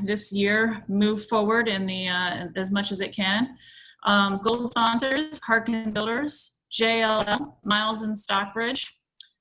this year move forward in the as much as it can. Gold sponsors, Harkins Builders, JLL, Miles and Stockbridge.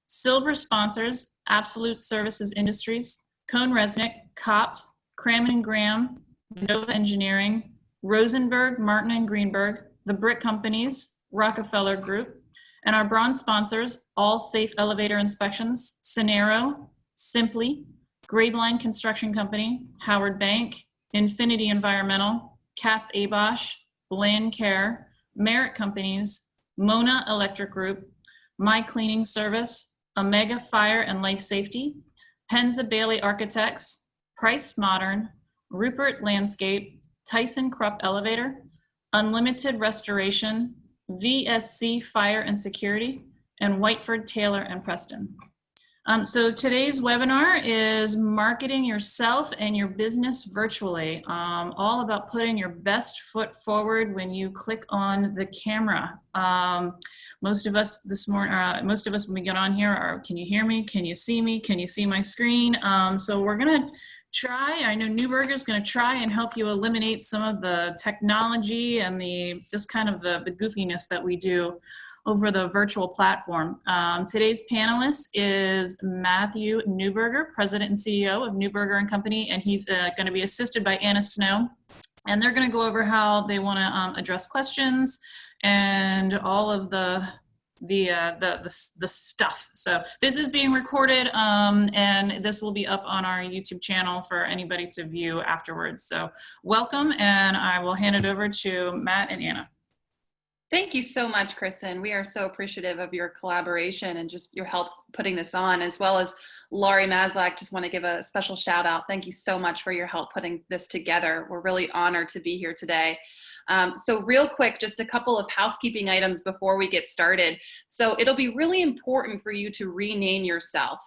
Silver sponsors, Absolute Services Industries, Cone Resnick, Copt, Crammon and Graham, Nova Engineering, Rosenberg, Martin and Greenberg, the Brick Companies, Rockefeller Group, and our bronze sponsors, All Safe Elevator Inspections, Cinero, Simply, Gradeline Construction Company, Howard Bank, Infinity Environmental, Katz Abosch, Bland Care, Merit Companies, Mona Electric Group, My Cleaning Service, Omega Fire and Life Safety, Penza Bailey Architects, Price Modern, Rupert Landscape, Tyson Krupp Elevator, Unlimited Restoration, VSC Fire and Security, and Whiteford, Taylor, and Preston. So today's webinar is marketing yourself and your business virtually, all about putting your best foot forward when you click on the camera. Most of us this morning, most of us when we get on here are, can you hear me? Can you see me? Can you see my screen? So we're gonna try, I know Neuberger is gonna try and help you eliminate some of the technology and the just kind of the goofiness that we do over the virtual platform. Today's panelist is Matthew Neuberger, President and CEO of Neuberger Company, and he's going to be assisted by Anna Snow. And they're going to go over how they want to address questions and all of the stuff. So this is being recorded, and this will be up on our YouTube channel for anybody to view afterwards. So welcome, and I will hand it over to Matt and Anna. Thank you so much, Kristen. We are so appreciative of your collaboration and just your help putting this on, as well as Laurie Maslak. Just want to give a special shout out. Thank you so much for your help putting this together. We're really honored to be here today. So real quick, just a couple of housekeeping items before we get started. So it'll be really important for you to rename yourself.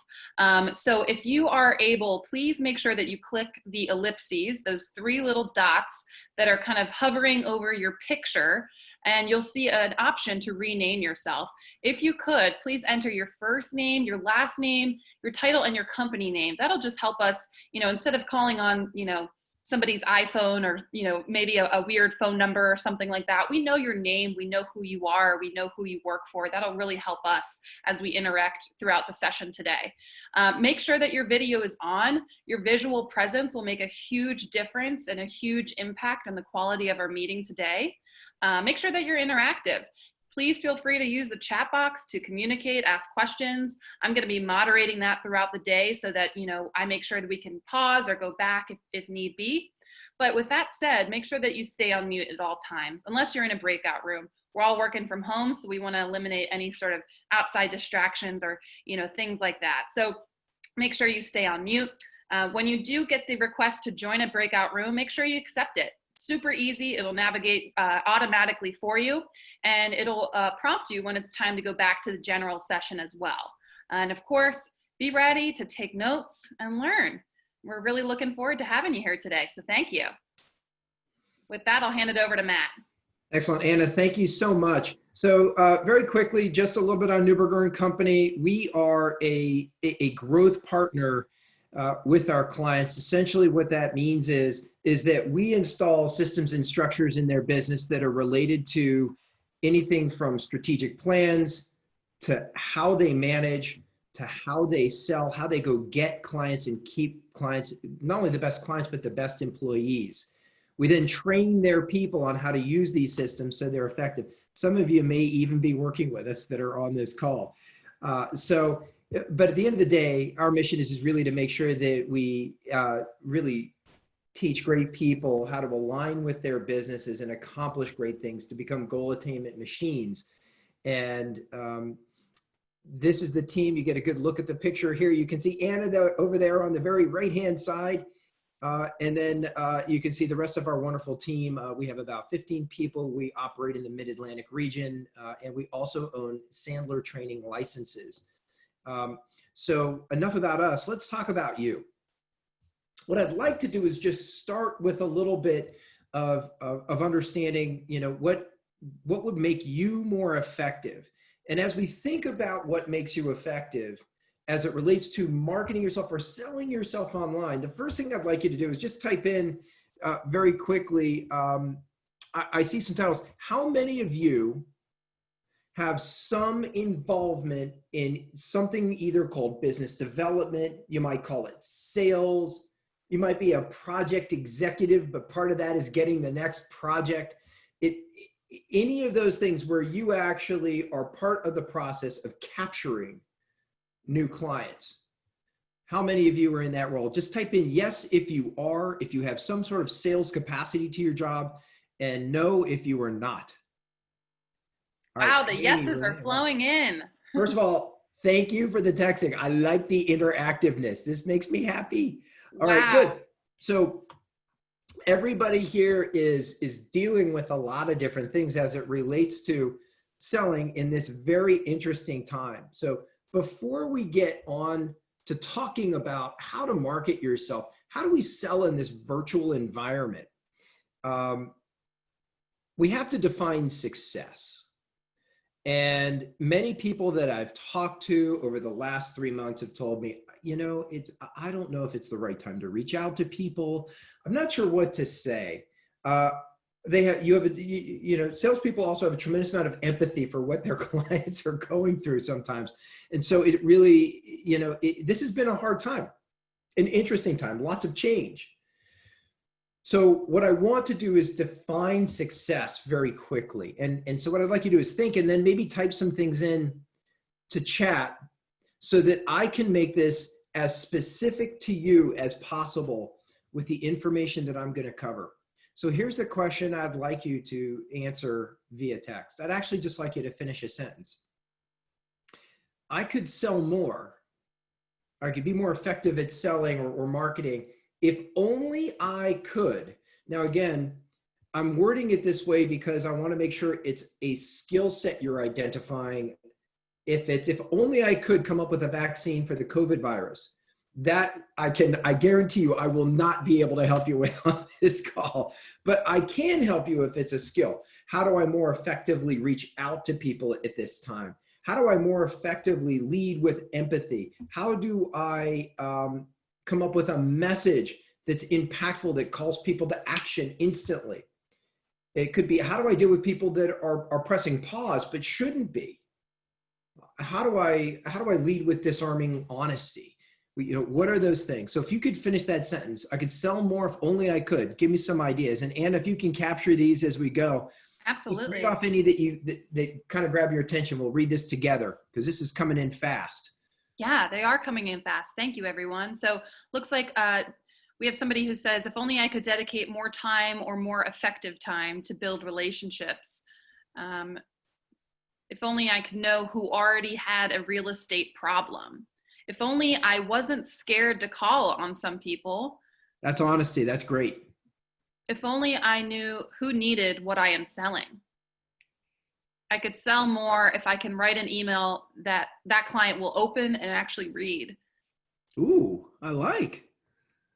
So if you are able, please make sure that you click the ellipses, those three little dots that are kind of hovering over your picture, and you'll see an option to rename yourself. If you could, please enter your first name, your last name, your title, and your company name. That'll just help us, instead of calling on, somebody's iPhone or, maybe a weird phone number or something like that. We know your name, we know who you are, we know who you work for. That'll really help us as we interact throughout the session today. Make sure that your video is on. Your visual presence will make a huge difference and a huge impact on the quality of our meeting today. Make sure that you're interactive. Please feel free to use the chat box to communicate, ask questions. I'm going to be moderating that throughout the day so that, I make sure that we can pause or go back if need be. But with that said, make sure that you stay on mute at all times, unless you're in a breakout room. We're all working from home, so we want to eliminate any sort of outside distractions or, things like that. So make sure you stay on mute. When you do get the request to join a breakout room, make sure you accept it. Super easy. It'll navigate automatically for you, and it'll prompt you when it's time to go back to the general session as well. And of course, be ready to take notes and learn. We're really looking forward to having you here today, so thank you. With that, I'll hand it over to Matt. Excellent, Anna. Thank you so much. So very quickly, just a little bit on Neuberger Company. We are a growth partner with our clients. Essentially what that means is that we install systems and structures in their business that are related to anything from strategic plans to how they manage, to how they sell, how they go get clients and keep clients, not only the best clients, but the best employees. We then train their people on how to use these systems so they're effective. Some of you may even be working with us that are on this call. But at the end of the day, our mission is really to make sure that we really teach great people how to align with their businesses and accomplish great things to become goal attainment machines. And this is the team. You get a good look at the picture here. You can see Anna over there on the very right-hand side. And then you can see the rest of our wonderful team. We have about 15 people. We operate in the Mid-Atlantic region, and we also own Sandler training licenses. So enough about us. Let's talk about you. What I'd like to do is just start with a little bit of understanding, what would make you more effective. And as we think about what makes you effective, as it relates to marketing yourself or selling yourself online, the first thing I'd like you to do is just type in very quickly. I see some titles. How many of you have some involvement in something either called business development? You might call it sales. You might be a project executive, but part of that is getting the next project. Any of those things where you actually are part of the process of capturing new clients. How many of you are in that role? Just type in yes if you are, if you have some sort of sales capacity to your job, and no if you are not. All Wow, right, the Amy, yeses are flowing in. First of all, thank you for the texting. I like the interactiveness. This makes me happy. All right, Wow. good. So everybody here is dealing with a lot of different things as it relates to selling in this very interesting time. So before we get on to talking about how to market yourself, how do we sell in this virtual environment? We have to define success. And many people that I've talked to over the last 3 months have told me, you know, I don't know if it's the right time to reach out to people. I'm not sure what to say. Salespeople also have a tremendous amount of empathy for what their clients are going through sometimes. And so it really, this has been a hard time, an interesting time, lots of change. So what I want to do is define success very quickly. And so what I'd like you to do is think and then maybe type some things in to chat so that I can make this as specific to you as possible with the information that I'm going to cover. So here's the question I'd like you to answer via text. I'd actually just like you to finish a sentence. I could sell more. I could be more effective at selling or marketing if only I could. Now, again, I'm wording it this way because I want to make sure it's a skill set you're identifying. If only I could come up with a vaccine for the COVID virus, that I guarantee you I will not be able to help you with on this call, but I can help you if it's a skill. How do I more effectively reach out to people at this time? How do I more effectively lead with empathy? How do I come up with a message that's impactful, that calls people to action instantly? It could be, how do I deal with people that are pressing pause but shouldn't be? How do I lead with disarming honesty? What are those things? So if you could finish that sentence, I could sell more if only I could. Give me some ideas. And Anna, if you can capture these as we go. Absolutely. Read off any that kind of grab your attention. We'll read this together because this is coming in fast. Yeah, they are coming in fast. Thank you, everyone. So looks like we have somebody who says, if only I could dedicate more time or more effective time to build relationships. If only I could know who already had a real estate problem. If only I wasn't scared to call on some people. That's honesty. That's great. If only I knew who needed what I am selling. I could sell more if I can write an email that client will open and actually read. Ooh, I like.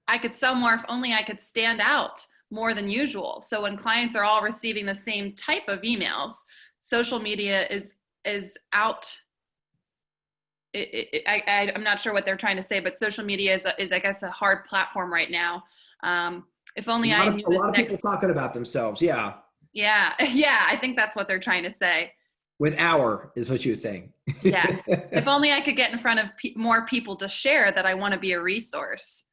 I could sell more if only I could stand out more than usual. So when clients are all receiving the same type of emails, social media is out. I'm not sure what they're trying to say, but social media is I guess, a hard platform right now. If only I knew. A lot of people talking about themselves. Yeah. Yeah. I think that's what they're trying to say. With our is what you were saying. Yes. If only I could get in front of more people to share that I want to be a resource.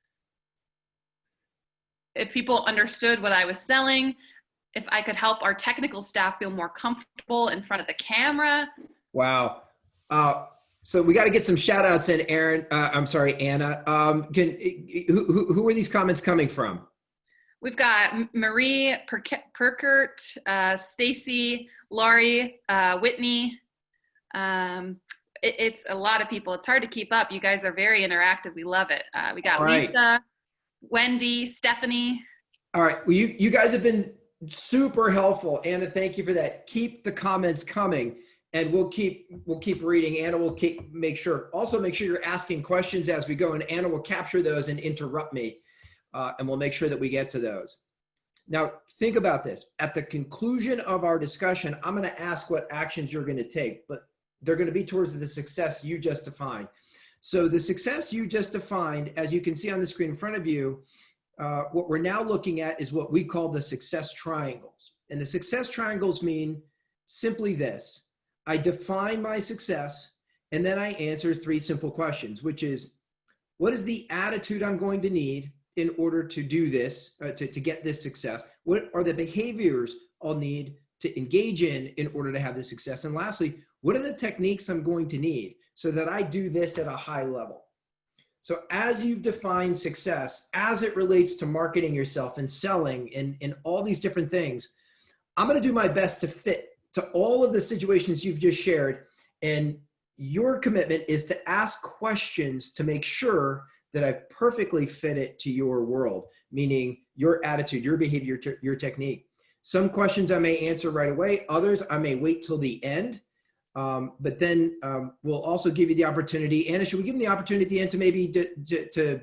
If people understood what I was selling, if I could help our technical staff feel more comfortable in front of the camera. Wow. So we got to get some shout outs in, Anna. Who are these comments coming from? We've got Marie Perkert, Stacy, Laurie, Whitney. It's a lot of people. It's hard to keep up. You guys are very interactive. We love it. We got Lisa, Wendy, Stephanie. All right. Well, you guys have been super helpful. Anna, thank you for that. Keep the comments coming and we'll keep reading. Anna will make sure you're asking questions as we go, and Anna will capture those and interrupt me. And we'll make sure that we get to those. Now, think about this. At the conclusion of our discussion, I'm going to ask what actions you're going to take, but they're going to be towards the success you just defined. So the success you just defined, as you can see on the screen in front of you, what we're now looking at is what we call the success triangles. And the success triangles mean simply this. I define my success, and then I answer 3 simple questions, which is, what is the attitude I'm going to need in order to do this, to get this success? What are the behaviors I'll need to engage in order to have this success? And lastly, what are the techniques I'm going to need so that I do this at a high level? So as you've defined success, as it relates to marketing yourself and selling and all these different things, I'm going to do my best to fit to all of the situations you've just shared. And your commitment is to ask questions to make sure that I've perfectly fit it to your world, meaning your attitude, your behavior, your technique. Some questions I may answer right away. Others I may wait till the end. But then we'll also give you the opportunity. Anna, should we give them the opportunity at the end to maybe to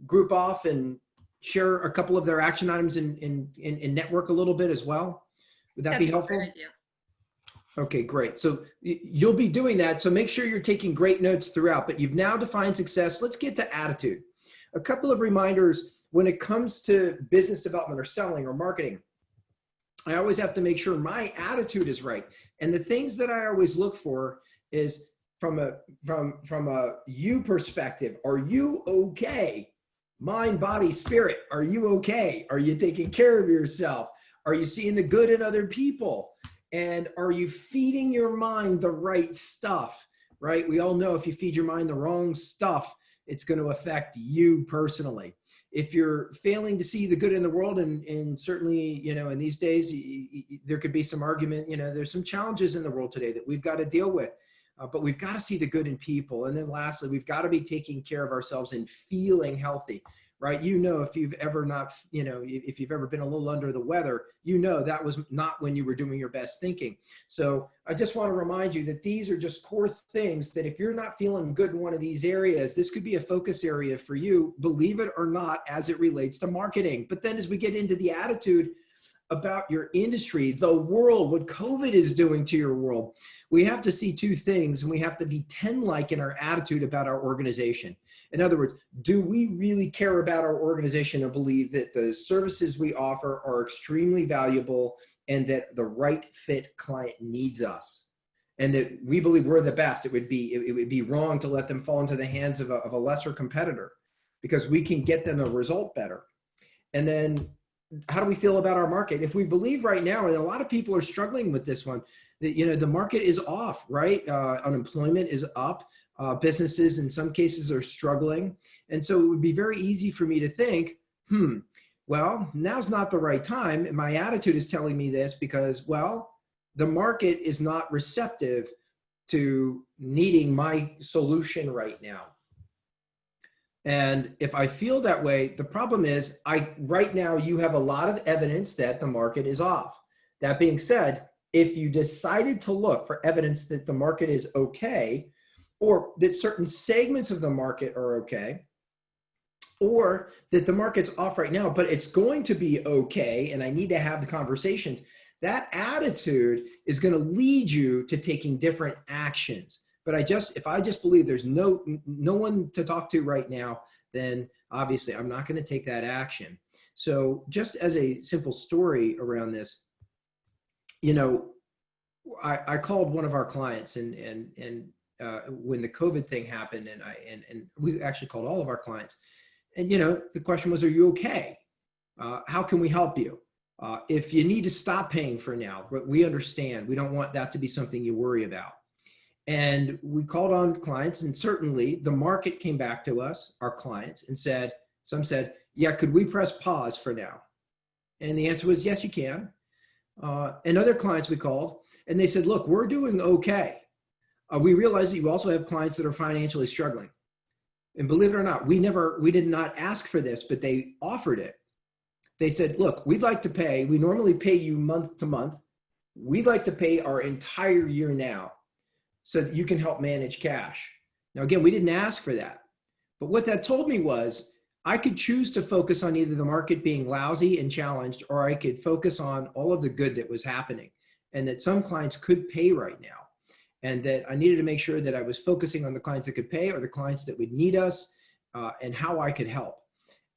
group off and share a couple of their action items and network a little bit as well? Would that be helpful? Great idea. Okay, great. So you'll be doing that. So make sure you're taking great notes throughout, but you've now defined success. Let's get to attitude. A couple of reminders when it comes to business development or selling or marketing. I always have to make sure my attitude is right. And the things that I always look for is from a you perspective. Are you okay? Mind, body, spirit. Are you okay? Are you taking care of yourself? Are you seeing the good in other people? And are you feeding your mind the right stuff, right? We all know if you feed your mind the wrong stuff, it's going to affect you personally. If you're failing to see the good in the world, and certainly, you know, in these days, there could be some argument, you know, there's some challenges in the world today that we've got to deal with, but we've got to see the good in people. And then lastly, we've got to be taking care of ourselves and feeling healthy, right? You know, if you've ever not, you know, if you've ever been a little under the weather, you know, that was not when you were doing your best thinking. So I just want to remind you that these are just core things that if you're not feeling good in one of these areas, this could be a focus area for you, believe it or not, as it relates to marketing. But then as we get into the attitude about your industry, the world, what COVID is doing to your world, we have to see 2 things, and we have to be 10-like in our attitude about our organization. In other words, do we really care about our organization and believe that the services we offer are extremely valuable and that the right fit client needs us? And that we believe we're the best. It would be wrong to let them fall into the hands of a lesser competitor, because we can get them a result better. And then how do we feel about our market? If we believe right now, and a lot of people are struggling with this one, that, you know, the market is off, right? Unemployment is up. Businesses in some cases are struggling. And so it would be very easy for me to think, well, now's not the right time. And my attitude is telling me this because, well, the market is not receptive to needing my solution right now. And if I feel that way, the problem is right now you have a lot of evidence that the market is off. That being said, if you decided to look for evidence that the market is okay, or that certain segments of the market are okay, or that the market's off right now, but it's going to be okay, and I need to have the conversations, that attitude is going to lead you to taking different actions. But if I just believe there's no one to talk to right now, then obviously I'm not going to take that action. So just as a simple story around this, you know, I called one of our clients and when the COVID thing happened, and we actually called all of our clients, and, you know, the question was, are you okay? How can we help you? If you need to stop paying for now, we understand. We don't want that to be something you worry about. And we called on clients, and certainly the market came back to us, our clients, and some said, yeah, could we press pause for now? And the answer was, yes, you can. And other clients we called, and they said, look, we're doing okay. We realize that you also have clients that are financially struggling. And believe it or not, we did not ask for this, but they offered it. They said, look, we'd like to pay, we normally pay you month to month. We'd like to pay our entire year now, so that you can help manage cash. Now, again, we didn't ask for that. But what that told me was I could choose to focus on either the market being lousy and challenged, or I could focus on all of the good that was happening and that some clients could pay right now. and that I needed to make sure that I was focusing on the clients that could pay or the clients that would need us, and how I could help.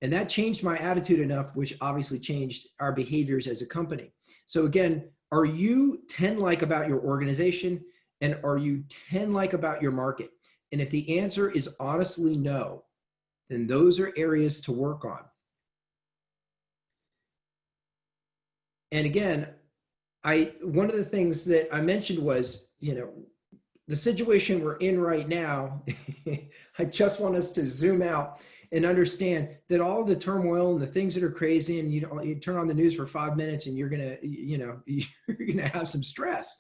And that changed my attitude enough, which obviously changed our behaviors as a company. So again, are you 10-like about your organization, and are you 10-like about your market? And if the answer is honestly no, then those are areas to work on. And again, one of the things that I mentioned was, the situation we're in right now, I just want us to zoom out and understand that all the turmoil and the things that are crazy, and you turn on the news for 5 minutes and you're gonna, you're gonna have some stress.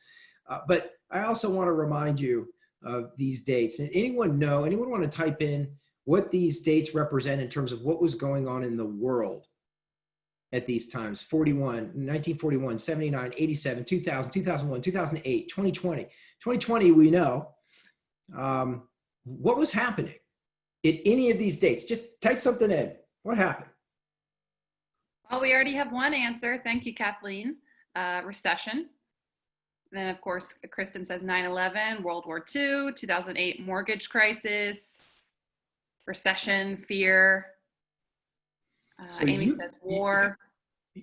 But I also want to remind you of these dates. And anyone want to type in what these dates represent in terms of what was going on in the world at these times? 1941, 79, 87, 2000, 2001, 2008, 2020. 2020, we know. What was happening at any of these dates? Just type something in. What happened? Well, we already have one answer. Thank you, Kathleen. Recession. And then, of course, Kristen says 9/11, World War II, 2008 mortgage crisis, recession, fear. So Amy says war.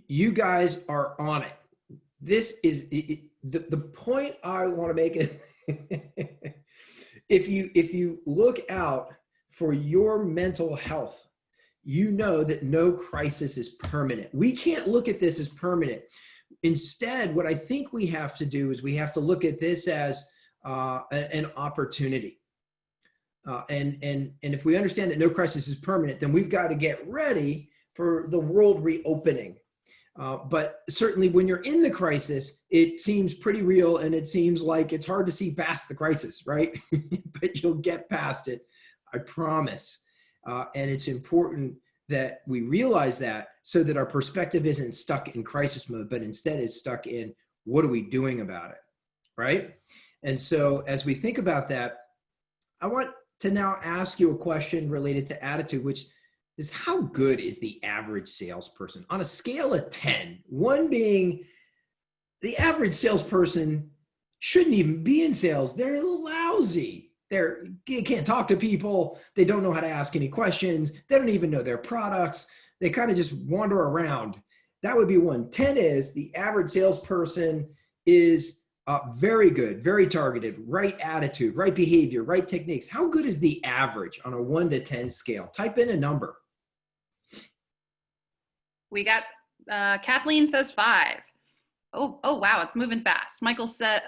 You guys are on it. This is the point I want to make is if you look out for your mental health, you know that no crisis is permanent. We can't look at this as permanent. Instead, what I think we have to do is we have to look at this as an opportunity. And if we understand that no crisis is permanent, then we've got to get ready for the world reopening. But certainly when you're in the crisis, it seems pretty real, and it seems like it's hard to see past the crisis, right? But you'll get past it, I promise. And it's important that we realize that, so that our perspective isn't stuck in crisis mode, but instead is stuck in what are we doing about it, right? And so as we think about that, I want to now ask you a question related to attitude, which is how good is the average salesperson? On a scale of 10, 1 being the average salesperson shouldn't even be in sales. They're lousy. They can't talk to people. They don't know how to ask any questions. They don't even know their products. They kind of just wander around. That would be 1. 10 is the average salesperson is very good, very targeted, right attitude, right behavior, right techniques. How good is the average on a 1 to 10 scale? Type in a number. We got Kathleen says 5. Oh wow, it's moving fast. Michael says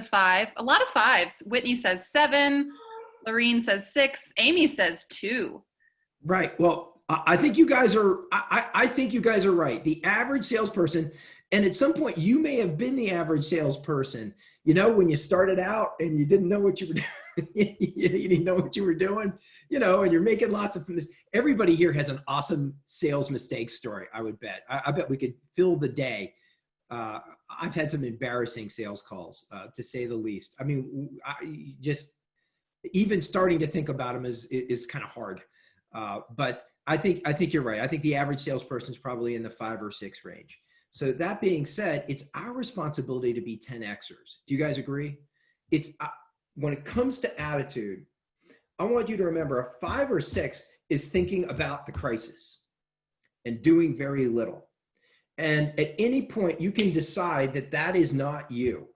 5. A lot of 5s. Whitney says 7. Lorene says 6. Amy says 2. Right. Well, I think you guys are. I think you guys are right. The average salesperson, and at some point you may have been the average salesperson. When you started out and you didn't know what you were doing, you didn't know what you were doing. And you're making lots of mistakes. Everybody here has an awesome sales mistake story. I would bet. I bet we could fill the day. I've had some embarrassing sales calls, to say the least. I mean, just even starting to think about them is kind of hard. But I think you're right. I think the average salesperson is probably in the 5 or 6 range. So that being said, it's our responsibility to be 10Xers. Do you guys agree? It's when it comes to attitude, I want you to remember a 5 or 6 is thinking about the crisis and doing very little. And at any point, you can decide that that is not you.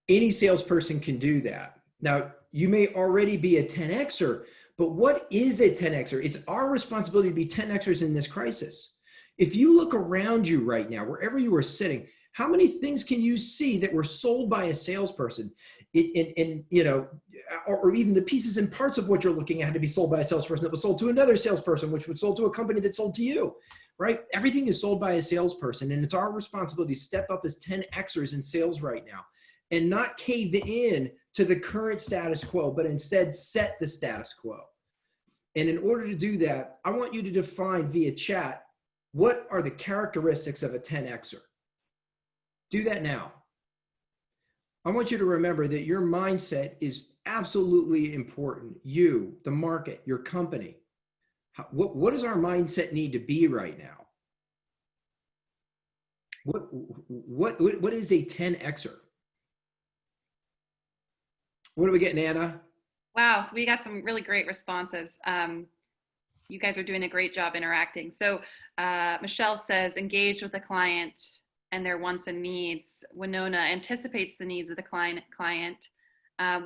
Any salesperson can do that. Now, you may already be a 10Xer, but what is a 10Xer? It's our responsibility to be 10Xers in this crisis. If you look around you right now, wherever you are sitting, how many things can you see that were sold by a salesperson? Or even the pieces and parts of what you're looking at had to be sold by a salesperson that was sold to another salesperson, which was sold to a company that sold to you, right? Everything is sold by a salesperson, and it's our responsibility to step up as 10Xers in sales right now and not cave in to the current status quo, but instead set the status quo. And in order to do that, I want you to define via chat, what are the characteristics of a 10Xer? Do that now. I want you to remember that your mindset is absolutely important. You, the market, your company. What does our mindset need to be right now? What is a 10Xer? What are we getting, Anna? Wow, so we got some really great responses. You guys are doing a great job interacting. So Michelle says, engage with the client and their wants and needs. Winona anticipates the needs of the client.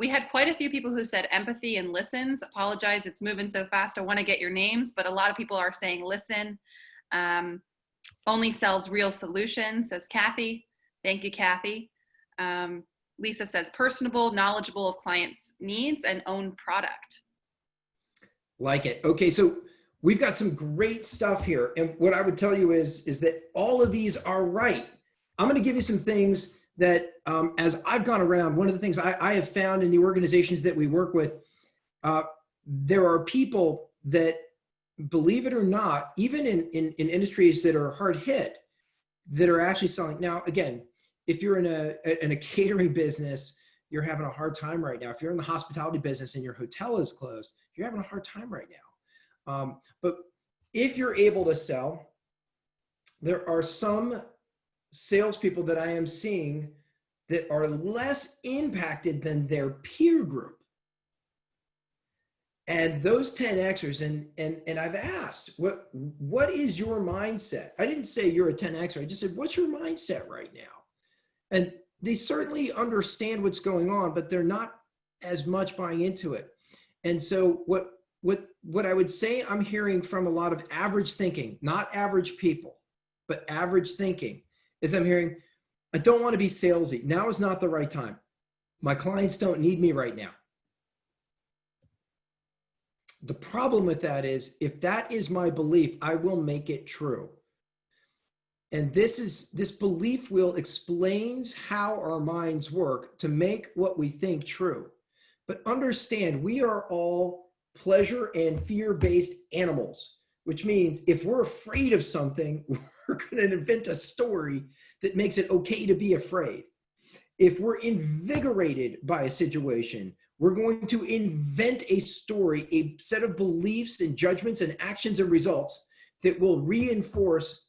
We had quite a few people who said empathy and listens. Apologize, it's moving so fast. I want to get your names, but a lot of people are saying listen. Only sells real solutions, says Kathy. Thank you, Kathy. Lisa says personable, knowledgeable of clients' needs, and own product. Like it. Okay, so we've got some great stuff here. And what I would tell you is that all of these are right. I'm going to give you some things that as I've gone around, one of the things I have found in the organizations that we work with, there are people that, believe it or not, even in industries that are hard hit, that are actually selling. Now, again, if you're in a catering business, you're having a hard time right now. If you're in the hospitality business and your hotel is closed, you're having a hard time right now. But if you're able to sell, there are some salespeople that I am seeing that are less impacted than their peer group. And those 10Xers, and I've asked, what is your mindset? I didn't say you're a 10Xer. I just said, what's your mindset right now? And they certainly understand what's going on, but they're not as much buying into it. And so what I would say I'm hearing from a lot of average thinking, not average people, but average thinking, is I'm hearing, I don't want to be salesy. Now is not the right time. My clients don't need me right now. The problem with that is, if that is my belief, I will make it true. And this belief wheel explains how our minds work to make what we think true. But understand, we are all pleasure and fear-based animals, which means if we're afraid of something, we're going to invent a story that makes it okay to be afraid. If we're invigorated by a situation, we're going to invent a story, a set of beliefs and judgments and actions and results that will reinforce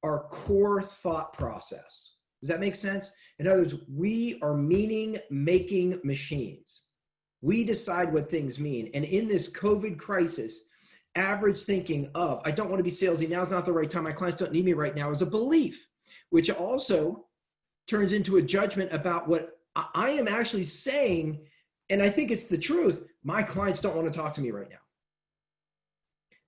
our core thought process. Does that make sense? In other words, we are meaning-making machines. We decide what things mean. And in this COVID crisis, average thinking of, I don't want to be salesy, now's not the right time, my clients don't need me right now, is a belief, which also turns into a judgment about what I am actually saying. And I think it's the truth. My clients don't want to talk to me right now.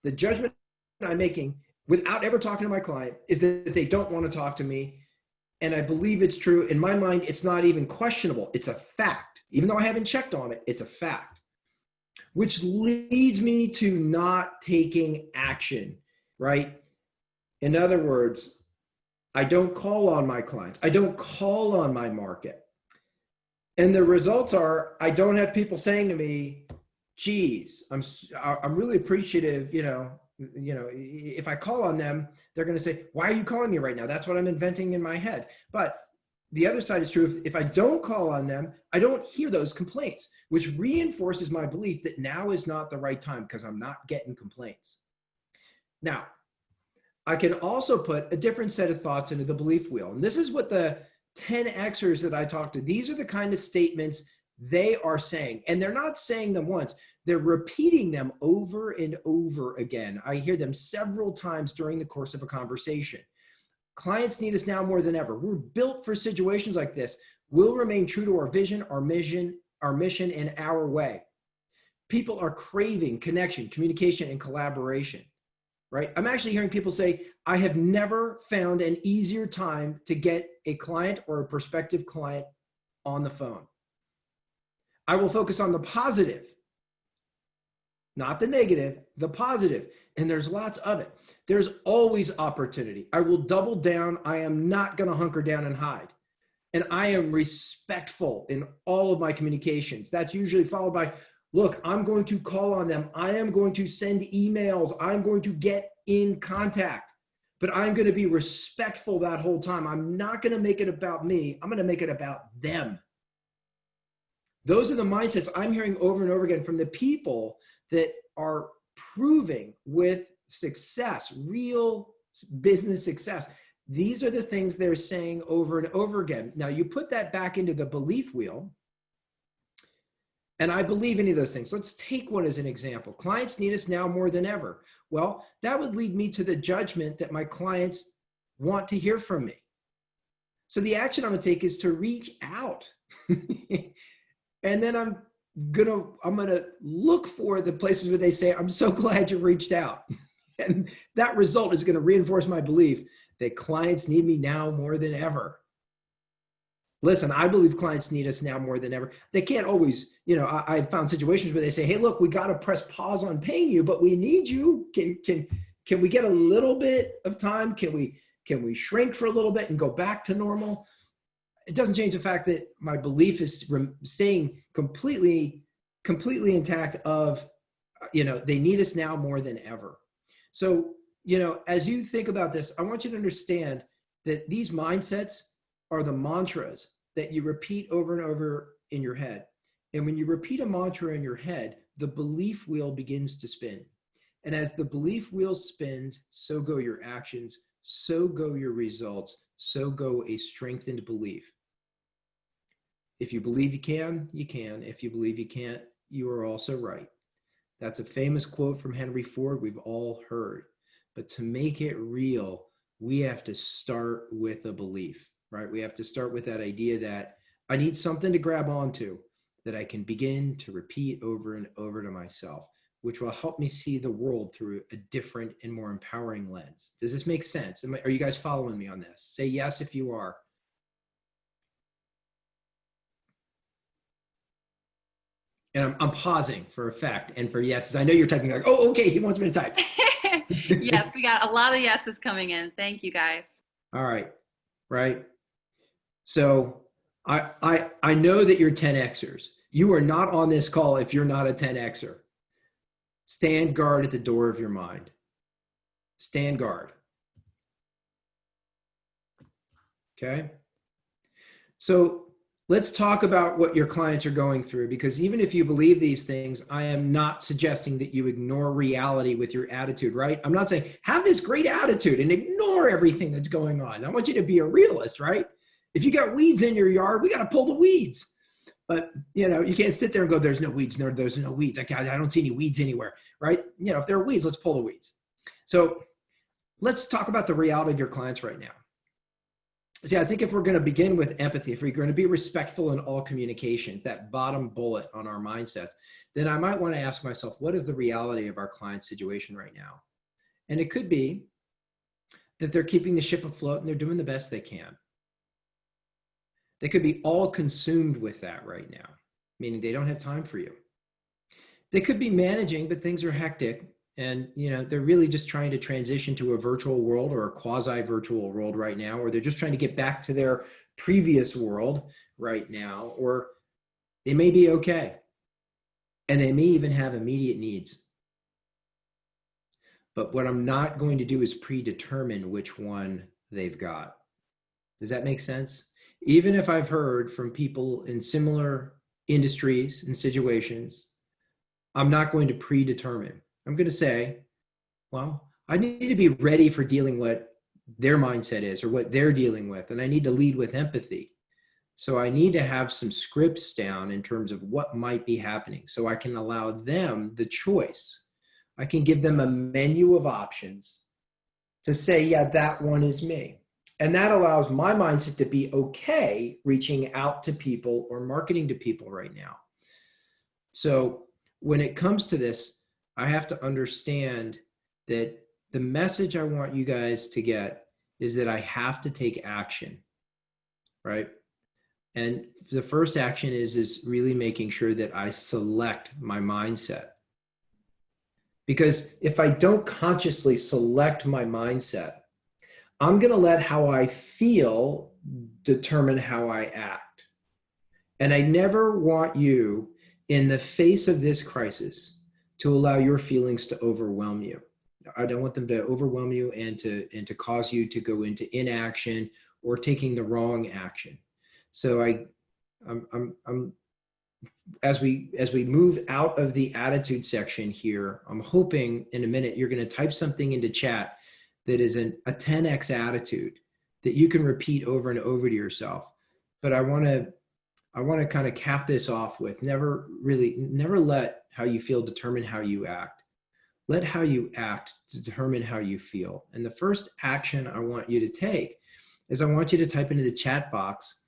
The judgment I'm making without ever talking to my client is that they don't want to talk to me. And I believe it's true. In my mind, it's not even questionable. It's a fact. Even though I haven't checked on it, it's a fact. Which leads me to not taking action, right? In other words, I don't call on my clients. I don't call on my market. And the results are, I don't have people saying to me, geez, I'm really appreciative, if I call on them, they're going to say, why are you calling me right now? That's what I'm inventing in my head. But the other side is true. If I don't call on them, I don't hear those complaints, which reinforces my belief that now is not the right time because I'm not getting complaints. Now, I can also put a different set of thoughts into the belief wheel. And this is what the 10Xers that I talked to, these are the kind of statements they are saying. And they're not saying them once. They're repeating them over and over again. I hear them several times during the course of a conversation. Clients need us now more than ever. We're built for situations like this. We'll remain true to our vision, our mission, and our way. People are craving connection, communication, and collaboration, right? I'm actually hearing people say, I have never found an easier time to get a client or a prospective client on the phone. I will focus on the positive, not the negative, the positive. And there's lots of it. There's always opportunity. I will double down. I am not going to hunker down and hide. And I am respectful in all of my communications. That's usually followed by, look, I'm going to call on them. I am going to send emails. I'm going to get in contact. But I'm going to be respectful that whole time. I'm not going to make it about me. I'm going to make it about them. Those are the mindsets I'm hearing over and over again from the people that are proving with success, real business success. These are the things they're saying over and over again. Now, you put that back into the belief wheel, And I believe any of those things. Let's take one as an example. Clients need us now more than ever. Well, that would lead me to the judgment that my clients want to hear from me. So the action I'm going to take is to reach out. And then I'm gonna look for the places where they say, I'm so glad you reached out. And that result is going to reinforce my belief that clients need me now more than ever. Listen, I believe clients need us now more than ever. They can't always, I've found situations where they say, hey, look, we got to press pause on paying you, but we need you. Can we get a little bit of time? Can we shrink for a little bit and go back to normal? It doesn't change the fact that my belief is staying completely intact of, they need us now more than ever. So, as you think about this, I want you to understand that these mindsets are the mantras that you repeat over and over in your head. And when you repeat a mantra in your head, the belief wheel begins to spin. And as the belief wheel spins, so go your actions, so go your results, so go a strengthened belief. If you believe you can, you can. If you believe you can't, you are also right. That's a famous quote from Henry Ford we've all heard. But to make it real, we have to start with a belief, right? We have to start with that idea that I need something to grab onto that I can begin to repeat over and over to myself, which will help me see the world through a different and more empowering lens. Does this make sense? Are you guys following me on this? Say yes if you are. And I'm pausing for effect and for yeses. I know you're typing like, oh, okay, he wants me to type. Yes, we got a lot of yeses coming in. Thank you, guys. All right, right. So I know that you're 10Xers. You are not on this call if you're not a 10Xer. Stand guard at the door of your mind. Stand guard. Okay? So let's talk about what your clients are going through, because even if you believe these things, I am not suggesting that you ignore reality with your attitude, right? I'm not saying have this great attitude and ignore everything that's going on. I want you to be a realist, right? If you got weeds in your yard, we got to pull the weeds. But, you can't sit there and go, there's no weeds. No, there's no weeds. I don't see any weeds anywhere, right? If there are weeds, let's pull the weeds. So let's talk about the reality of your clients right now. See, I think if we're going to begin with empathy, if we're going to be respectful in all communications, that bottom bullet on our mindsets, then I might want to ask myself, what is the reality of our client's situation right now? And it could be that they're keeping the ship afloat and they're doing the best they can. They could be all consumed with that right now, meaning they don't have time for you. They could be managing, but things are hectic. And, they're really just trying to transition to a virtual world or a quasi-virtual world right now, or they're just trying to get back to their previous world right now, or they may be okay. And they may even have immediate needs. But what I'm not going to do is predetermine which one they've got. Does that make sense? Even if I've heard from people in similar industries and situations, I'm not going to predetermine. I'm going to say, well, I need to be ready for dealing what their mindset is or what they're dealing with. And I need to lead with empathy. So I need to have some scripts down in terms of what might be happening so I can allow them the choice. I can give them a menu of options to say, yeah, that one is me. And that allows my mindset to be okay reaching out to people or marketing to people right now. So when it comes to this, I have to understand that the message I want you guys to get is that I have to take action, right? And the first action is really making sure that I select my mindset. Because if I don't consciously select my mindset, I'm going to let how I feel determine how I act. And I never want you, in the face of this crisis, to allow your feelings to overwhelm you. I don't want them to overwhelm you and to cause you to go into inaction or taking the wrong action. So as we move out of the attitude section here, I'm hoping in a minute you're going to type something into chat that is a 10x attitude that you can repeat over and over to yourself. But I want I want to kind of cap this off with never let how you feel determine how you act. Let how you act determine how you feel. And the first action I want you to take is I want you to type into the chat box,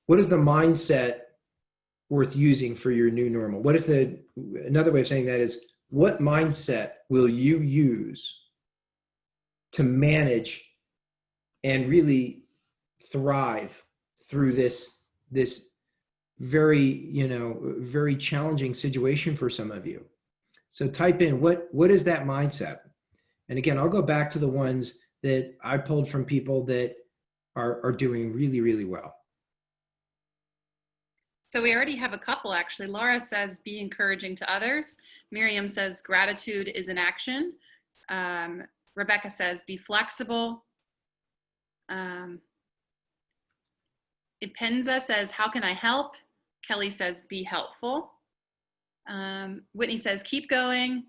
what is the mindset worth using for your new normal? What is another way of saying that is, what mindset will you use to manage and really thrive through this very, very challenging situation for some of you? So type in, what is that mindset? And again, I'll go back to the ones that I pulled from people that are doing really, really well. So we already have a couple, actually. Laura says, be encouraging to others. Miriam says, gratitude is an action. Rebecca says, be flexible. Ipenza says, how can I help? Kelly says, be helpful. Whitney says, keep going.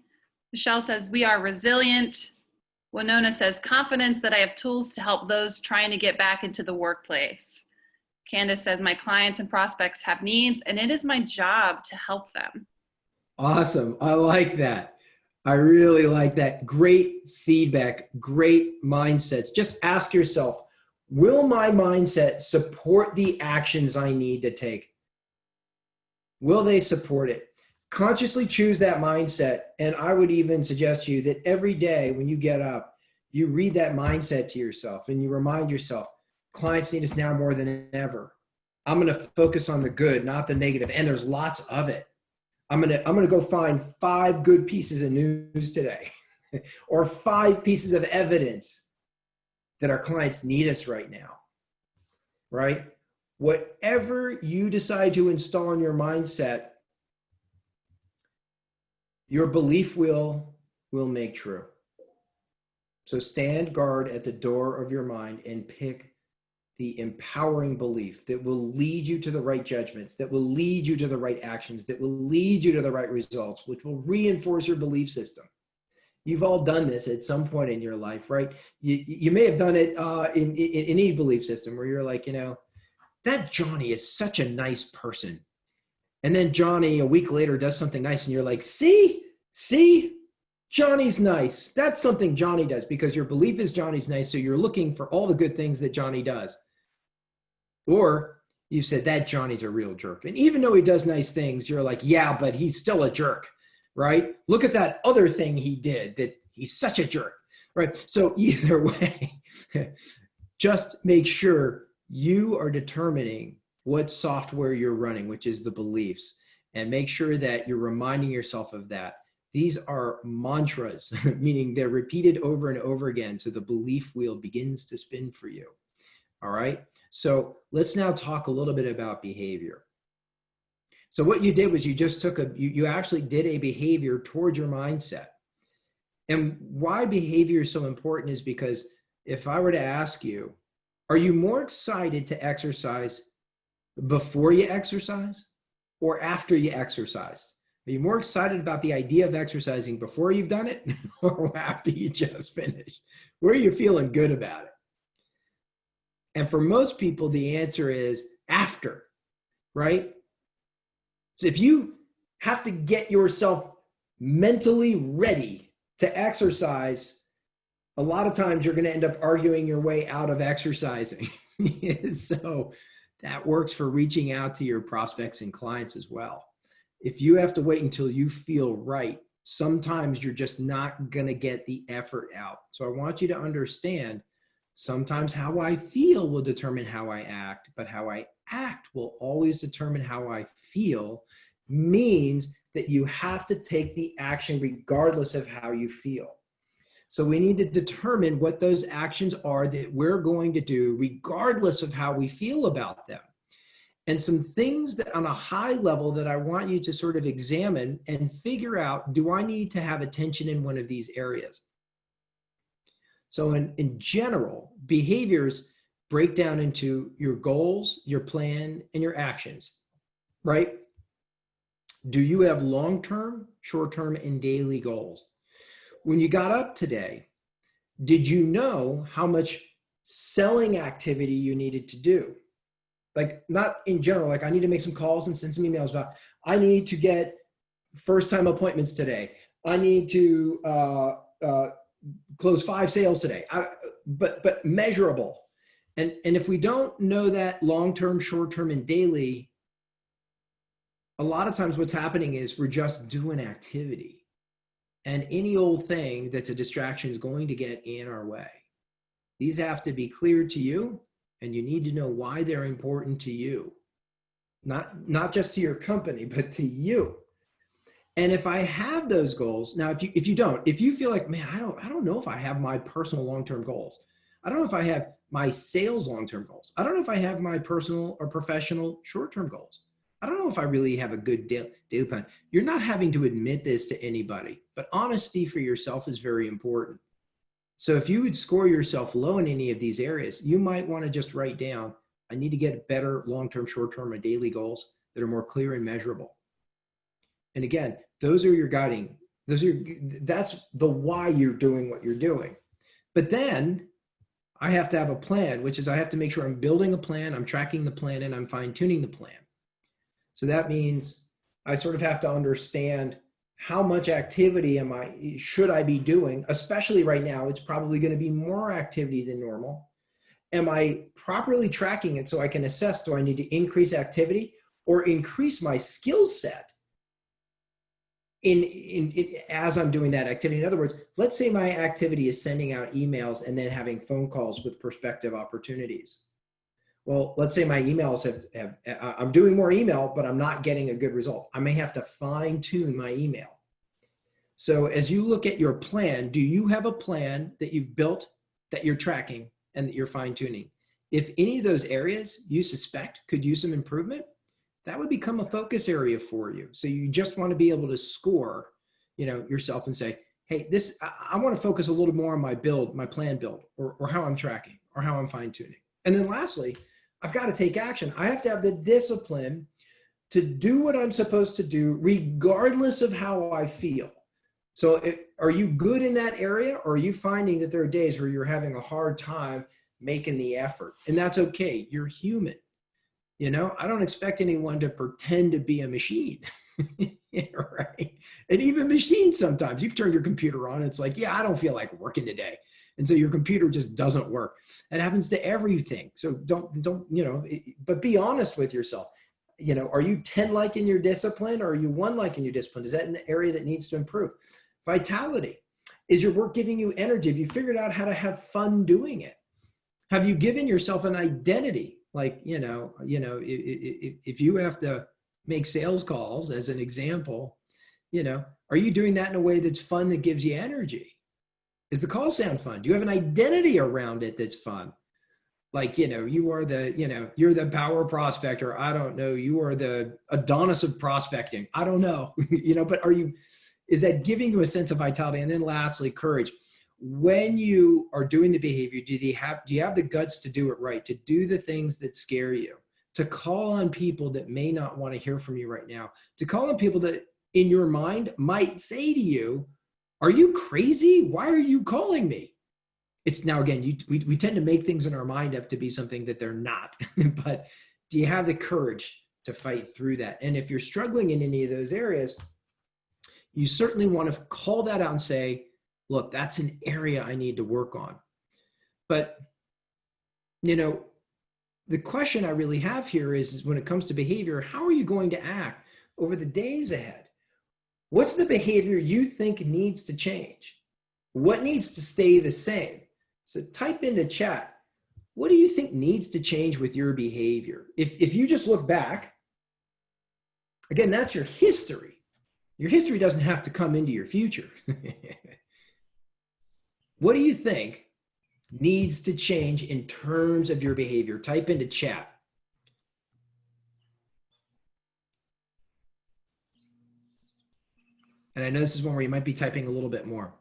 Michelle says, we are resilient. Winona says, confidence that I have tools to help those trying to get back into the workplace. Candace says, my clients and prospects have needs, and it is my job to help them. Awesome. I like that. I really like that. Great feedback, great mindsets. Just ask yourself, will my mindset support the actions I need to take? Will they support it? Consciously choose that mindset. And I would even suggest to you that every day when you get up, you read that mindset to yourself and you remind yourself, clients need us now more than ever. I'm going to focus on the good, not the negative. And there's lots of it. I'm going to go find 5 good pieces of news today or 5 pieces of evidence that our clients need us right now, right? Whatever you decide to install in your mindset, your belief will make true. So stand guard at the door of your mind and pick the empowering belief that will lead you to the right judgments, that will lead you to the right actions, that will lead you to the right results, which will reinforce your belief system. You've all done this at some point in your life, right? You may have done it in any belief system where you're like, that Johnny is such a nice person. And then Johnny, a week later, does something nice and you're like, see, Johnny's nice. That's something Johnny does, because your belief is Johnny's nice. So you're looking for all the good things that Johnny does. Or you said that Johnny's a real jerk. And even though he does nice things, you're like, yeah, but he's still a jerk, right? Look at that other thing he did, that he's such a jerk, right? So either way, just make sure you are determining what software you're running, which is the beliefs, and make sure that you're reminding yourself of that. These are mantras, meaning they're repeated over and over again, so the belief wheel begins to spin for you. All right? So let's now talk a little bit about behavior. So what you did was you just took you actually did a behavior towards your mindset. And why behavior is so important is because if I were to ask you, are you more excited to exercise before you exercise or after you exercised? Are you more excited about the idea of exercising before you've done it or after you just finished? Where are you feeling good about it? And for most people, the answer is after, right? So if you have to get yourself mentally ready to exercise, a lot of times you're going to end up arguing your way out of exercising. So that works for reaching out to your prospects and clients as well. If you have to wait until you feel right, sometimes you're just not going to get the effort out. So I want you to understand, sometimes how I feel will determine how I act, but how I act will always determine how I feel, means that you have to take the action regardless of how you feel. So we need to determine what those actions are that we're going to do regardless of how we feel about them. And some things that on a high level that I want you to sort of examine and figure out, do I need to have attention in one of these areas? So in general, behaviors break down into your goals, your plan, and your actions, right? Do you have long-term, short-term, and daily goals? When you got up today, did you know how much selling activity you needed to do? Like not in general, like I need to make some calls and send some emails about, I need to get first time appointments today. I need to close 5 sales today, but measurable. And if we don't know that long-term, short-term, and daily, a lot of times what's happening is we're just doing activity. And any old thing that's a distraction is going to get in our way. These have to be clear to you, and you need to know why they're important to you. Not just to your company, but to you. And if I have those goals, now if you feel like, man, I don't know if I have my personal long-term goals. I don't know if I have my sales long-term goals. I don't know if I have my personal or professional short-term goals. I don't know if I really have a good daily plan. You're not having to admit this to anybody, but honesty for yourself is very important. So if you would score yourself low in any of these areas, you might want to just write down, I need to get better long-term, short-term, and daily goals that are more clear and measurable. And again, those are your guiding, that's the why you're doing what you're doing. But then I have to have a plan, which is I have to make sure I'm building a plan, I'm tracking the plan, and I'm fine-tuning the plan. So that means I sort of have to understand how much activity should I be doing, especially right now. It's probably going to be more activity than normal. Am I properly tracking it so I can assess, do I need to increase activity or increase my skill set as I'm doing that activity? In other words, let's say my activity is sending out emails and then having phone calls with prospective opportunities. Well, let's say my emails I'm doing more email, but I'm not getting a good result. I may have to fine tune my email. So as you look at your plan, do you have a plan that you've built that you're tracking and that you're fine tuning? If any of those areas you suspect could use some improvement, that would become a focus area for you. So you just want to be able to score, yourself and say, hey, I want to focus a little more on my plan build, or how I'm tracking, or how I'm fine tuning. And then lastly, I've got to take action. I have to have the discipline to do what I'm supposed to do, regardless of how I feel. So are you good in that area, or are you finding that there are days where you're having a hard time making the effort? And that's okay. You're human. I don't expect anyone to pretend to be a machine, right? And even machines, sometimes you've turned your computer on. It's like, yeah, I don't feel like working today. And so your computer just doesn't work. It happens to everything. So but be honest with yourself. Are you 10 like in your discipline, or are you 1 like in your discipline? Is that an area that needs to improve? Vitality. Is your work giving you energy? Have you figured out how to have fun doing it? Have you given yourself an identity? Like, if you have to make sales calls as an example, are you doing that in a way that's fun, that gives you energy? Does the call sound fun? Do you have an identity around it that's fun? Like, you are you're the power prospector. I don't know. You are the Adonis of prospecting. I don't know, but is that giving you a sense of vitality? And then lastly, courage. When you are doing the behavior, do you have the guts to do it right, to do the things that scare you, to call on people that may not want to hear from you right now, to call on people that in your mind might say to you, are you crazy? Why are you calling me? It's now, again, we tend to make things in our mind up to be something that they're not. But do you have the courage to fight through that? And if you're struggling in any of those areas, you certainly want to call that out and say, look, that's an area I need to work on. But, the question I really have here is when it comes to behavior, how are you going to act over the days ahead? What's the behavior you think needs to change? What needs to stay the same? So type into chat, what do you think needs to change with your behavior? If you just look back, again, that's your history. Your history doesn't have to come into your future. What do you think needs to change in terms of your behavior? Type into chat. And I know this is one where you might be typing a little bit more.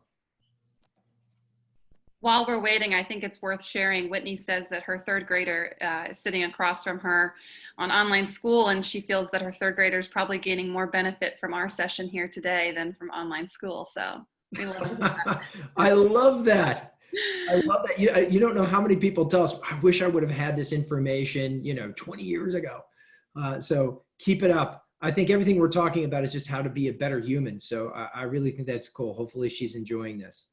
While we're waiting, I think it's worth sharing. Whitney says that her 3rd grader is sitting across from her on online school, and she feels that her 3rd grader is probably gaining more benefit from our session here today than from online school. So we love that. I love that. I love that. You don't know how many people tell us, I wish I would have had this information, 20 years ago. So keep it up. I think everything we're talking about is just how to be a better human. So I really think that's cool. Hopefully she's enjoying this.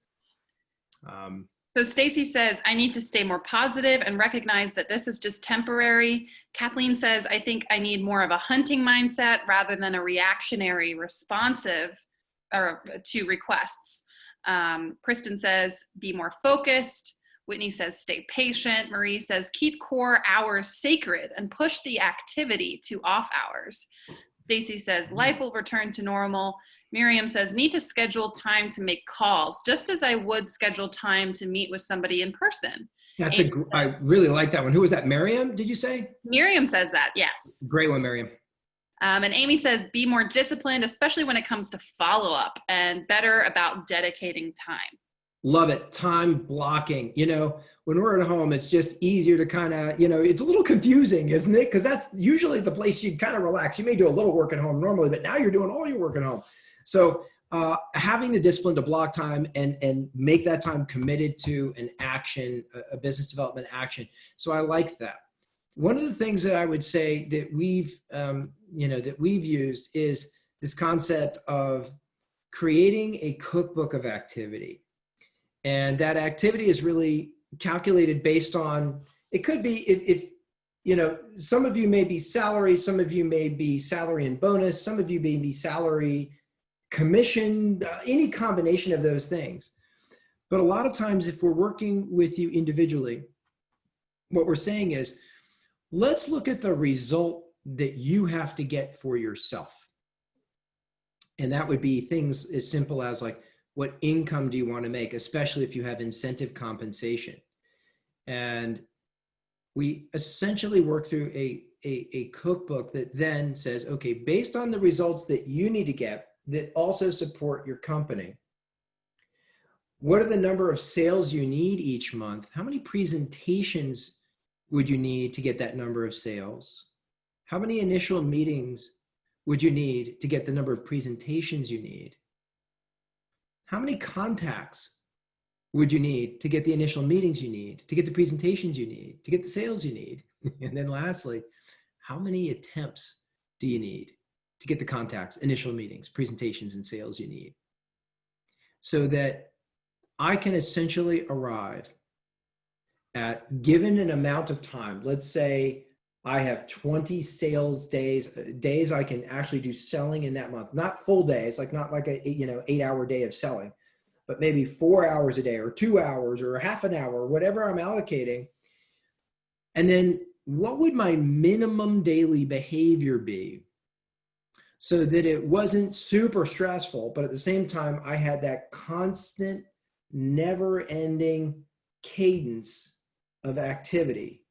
So Stacy says, I need to stay more positive and recognize that this is just temporary. Kathleen says, I think I need more of a hunting mindset rather than a reactionary responsive to requests. Kristen says, be more focused. Whitney says, stay patient. Marie says, keep core hours sacred and push the activity to off hours. Stacy says, life will return to normal. Miriam says, need to schedule time to make calls, just as I would schedule time to meet with somebody in person. I really like that one. Who was that? Miriam, did you say? Miriam says that, yes. Great one, Miriam. And Amy says, be more disciplined, especially when it comes to follow-up, and better about dedicating time. Love it. Time blocking. When we're at home, it's just easier to kind of, it's a little confusing, isn't it? Because that's usually the place you kind of relax. You may do a little work at home normally, but now you're doing all your work at home. So having the discipline to block time and make that time committed to an action, a business development action. So I like that. One of the things that I would say that we've used is this concept of creating a cookbook of activity. And that activity is really calculated based on, it could be if some of you may be salary, some of you may be salary and bonus, some of you may be salary, commission, any combination of those things. But a lot of times if we're working with you individually, what we're saying is, let's look at the result that you have to get for yourself. And that would be things as simple as like, what income do you want to make, especially if you have incentive compensation? And we essentially work through a cookbook that then says, okay, based on the results that you need to get that also support your company, what are the number of sales you need each month? How many presentations would you need to get that number of sales? How many initial meetings would you need to get the number of presentations you need? How many contacts would you need to get the initial meetings you need, to get the presentations you need, to get the sales you need? And then lastly, how many attempts do you need to get the contacts, initial meetings, presentations, and sales you need? So that I can essentially arrive at, given an amount of time, let's say I have 20 sales days I can actually do selling in that month, not full days, not like a 8-hour day of selling, but maybe 4 hours a day or 2 hours or half an hour, whatever I'm allocating. And then what would my minimum daily behavior be so that it wasn't super stressful, but at the same time, I had that constant, never-ending cadence of activity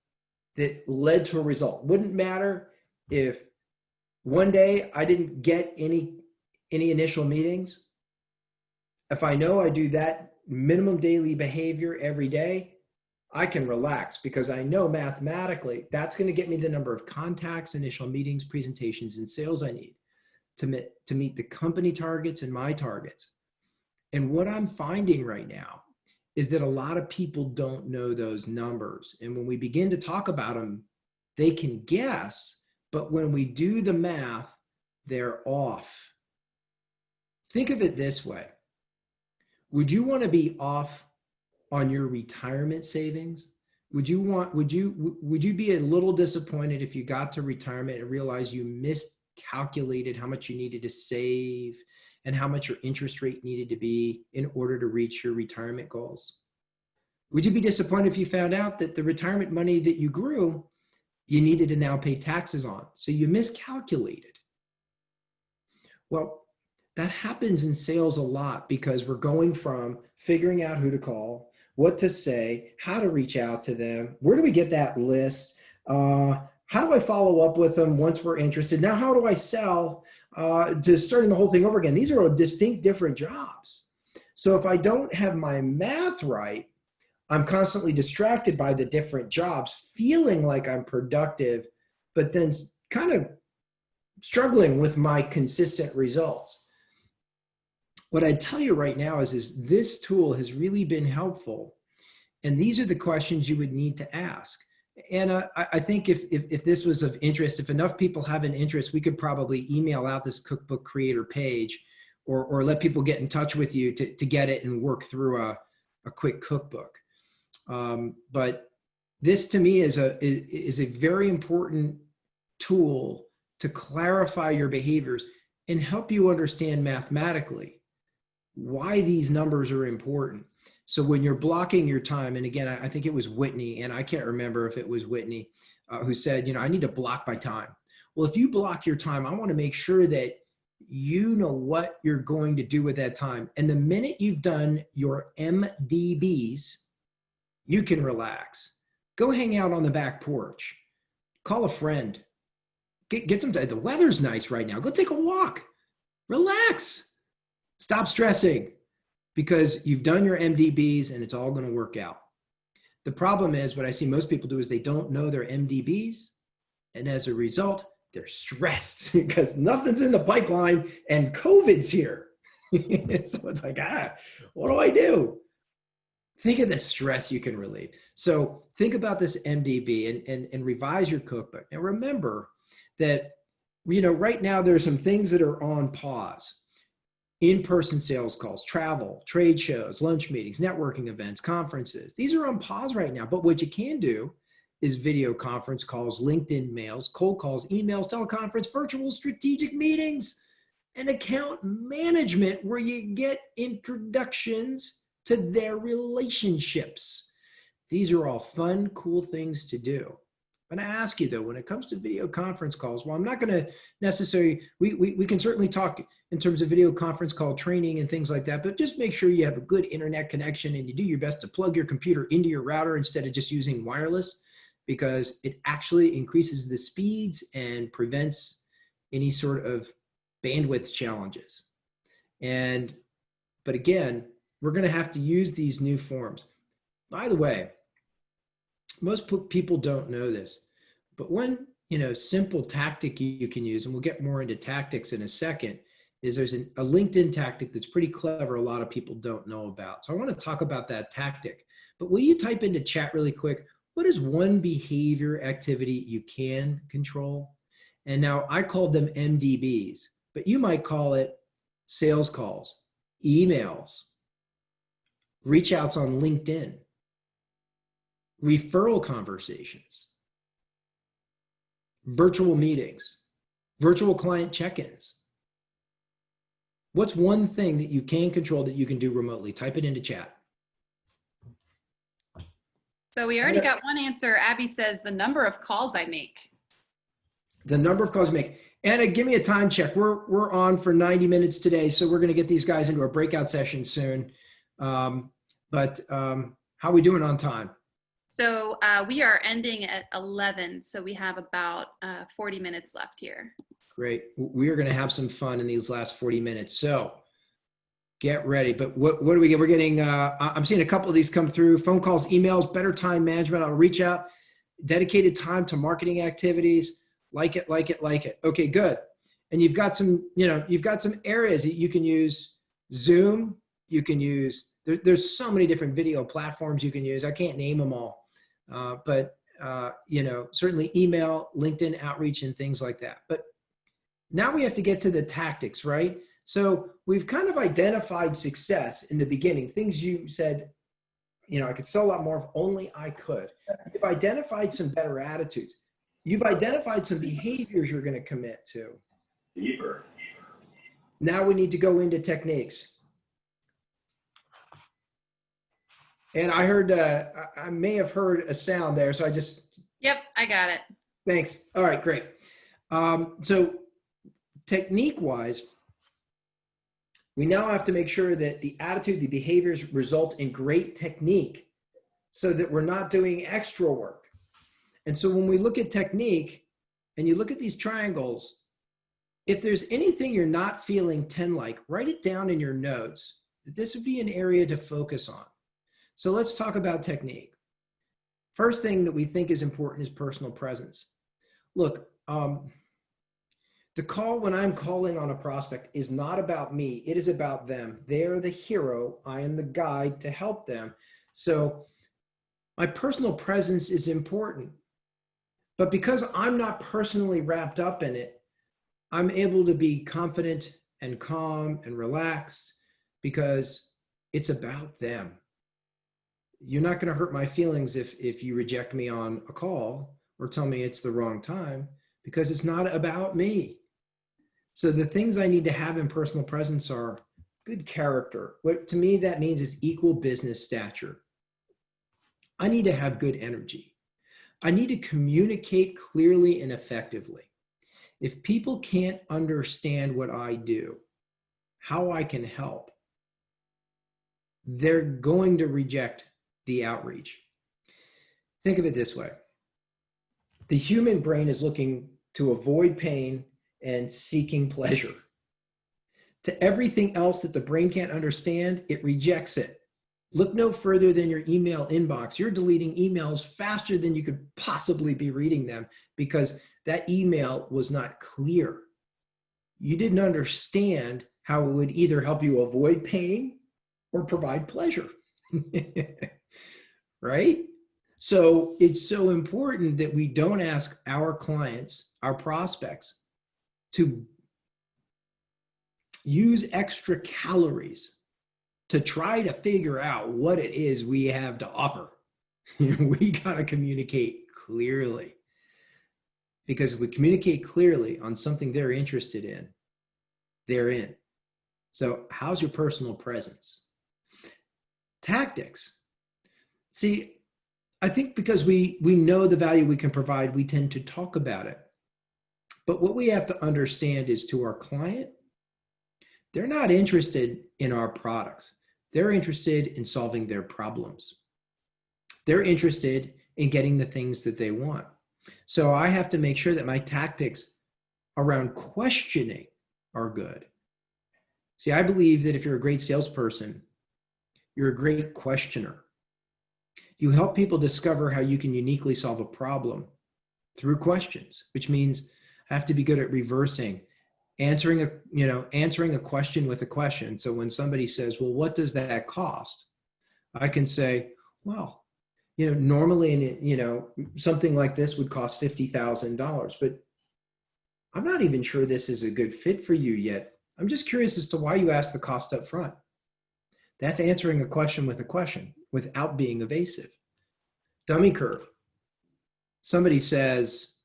that led to a result. Wouldn't matter if one day I didn't get any initial meetings. If I know I do that minimum daily behavior every day, I can relax because I know mathematically that's going to get me the number of contacts, initial meetings, presentations, and sales I need to meet the company targets and my targets. And what I'm finding right now is that a lot of people don't know those numbers. And when we begin to talk about them, they can guess, but when we do the math, they're off. Think of it this way. Would you want to be off on your retirement savings? Would you be a little disappointed if you got to retirement and realized you miscalculated how much you needed to save and how much your interest rate needed to be in order to reach your retirement goals? Would you be disappointed if you found out that the retirement money that you grew, you needed to now pay taxes on? So you miscalculated. Well, that happens in sales a lot because we're going from figuring out who to call, what to say, how to reach out to them, where do we get that list, how do I follow up with them once we're interested? Now, how do I sell to starting the whole thing over again? These are distinct different jobs. So if I don't have my math right, I'm constantly distracted by the different jobs, feeling like I'm productive, but then kind of struggling with my consistent results. What I'd tell you right now is this tool has really been helpful And these are the questions you would need to ask. And I think if this was of interest, if enough people have an interest, we could probably email out this cookbook creator page, or let people get in touch with you to get it and work through a quick cookbook. But this to me is a very important tool to clarify your behaviors and help you understand mathematically why these numbers are important. So when you're blocking your time, and again, I think it was Whitney, and I can't remember if it was Whitney, who said, I need to block my time. Well, if you block your time, I want to make sure that you know what you're going to do with that time. And the minute you've done your MDBs, you can relax. Go hang out on the back porch. Call a friend. Get some time. The weather's nice right now. Go take a walk. Relax. Stop stressing, because you've done your MDBs and it's all going to work out. The problem is, what I see most people do is they don't know their MDBs. And as a result, they're stressed because nothing's in the pipeline and COVID's here. So it's like, what do I do? Think of the stress you can relieve. So think about this MDB and revise your cookbook. And remember that, right now there's some things that are on pause. In-person sales calls, travel, trade shows, lunch meetings, networking events, conferences. These are on pause right now. But what you can do is video conference calls, LinkedIn mails, cold calls, emails, teleconference, virtual strategic meetings, and account management, where you get introductions to their relationships. These are all fun, cool things to do. I'm going to ask you though, when it comes to video conference calls, well, I'm not going to necessarily, we can certainly talk in terms of video conference call training and things like that, but just make sure you have a good internet connection and you do your best to plug your computer into your router instead of just using wireless, because it actually increases the speeds and prevents any sort of bandwidth challenges. But again, we're going to have to use these new forms. By the way, most people don't know this, but one simple tactic you can use, and we'll get more into tactics in a second, is there's a LinkedIn tactic that's pretty clever a lot of people don't know about. So I want to talk about that tactic. But will you type into chat really quick, what is one behavior activity you can control? And now I called them MDBs, but you might call it sales calls, emails, reach outs on LinkedIn, referral conversations, virtual meetings, virtual client check-ins. What's one thing that you can control that you can do remotely? Type it into chat. So we already got one answer. Abby says the number of calls I make. The number of calls you make. Anna, give me a time check. We're on for 90 minutes today, so we're going to get these guys into a breakout session soon. How are we doing on time? So we are ending at 11, so we have about 40 minutes left here. Great. We are going to have some fun in these last 40 minutes. So get ready. But what do we get? We're getting, I'm seeing a couple of these come through. Phone calls, emails, better time management. I'll reach out. Dedicated time to marketing activities. Like it. Okay, good. And you've got some, you've got some areas that you can use. Zoom. You can use, there's so many different video platforms you can use. I can't name them all. Certainly email, LinkedIn outreach, and things like that. But now we have to get to the tactics, right? So we've kind of identified success in the beginning, things you said, I could sell a lot more if only I could. You've identified some better attitudes. You've identified some behaviors you're going to commit to. Deeper. Now we need to go into techniques. And I heard, I may have heard a sound there, so I just. Yep, I got it. Thanks. All right, great. So technique-wise, we now have to make sure that the attitude, the behaviors result in great technique so that we're not doing extra work. And so when we look at technique and you look at these triangles, if there's anything you're not feeling 10-like, write it down in your notes. This would be an area to focus on. So let's talk about technique. First thing that we think is important is personal presence. Look, the call when I'm calling on a prospect is not about me. It is about them. They're the hero. I am the guide to help them. So My personal presence is important. But because I'm not personally wrapped up in it, I'm able to be confident and calm and relaxed because it's about them. You're not going to hurt my feelings if you reject me on a call or tell me it's the wrong time, because it's not about me. So the things I need to have in personal presence are good character. What to me that means is equal business stature. I need to have good energy. I need to communicate clearly and effectively. If people can't understand what I do, how I can help, they're going to reject the outreach. Think of it this way. The human brain is looking to avoid pain and seeking pleasure. To everything else that the brain can't understand, it rejects it. Look no further than your email inbox. You're deleting emails faster than you could possibly be reading them because that email was not clear. You didn't understand how it would either help you avoid pain or provide pleasure. Right? So it's so important that we don't ask our clients, our prospects, to use extra calories to try to figure out what it is we have to offer. We got to communicate clearly. Because if we communicate clearly on something they're interested in, they're in. So how's your personal presence? Tactics. See, I think because we know the value we can provide, we tend to talk about it. But what we have to understand is, to our client, they're not interested in our products. They're interested in solving their problems. They're interested in getting the things that they want. So I have to make sure that my tactics around questioning are good. See, I believe that if you're a great salesperson, you're a great questioner. You help people discover how you can uniquely solve a problem through questions, which means I have to be good at reversing, answering a question with a question. So when somebody says, well, what does that cost? I can say, well, normally, something like this would cost $50,000, but I'm not even sure this is a good fit for you yet. I'm just curious as to why you asked the cost up front. That's answering a question with a question without being evasive. Dummy curve. Somebody says,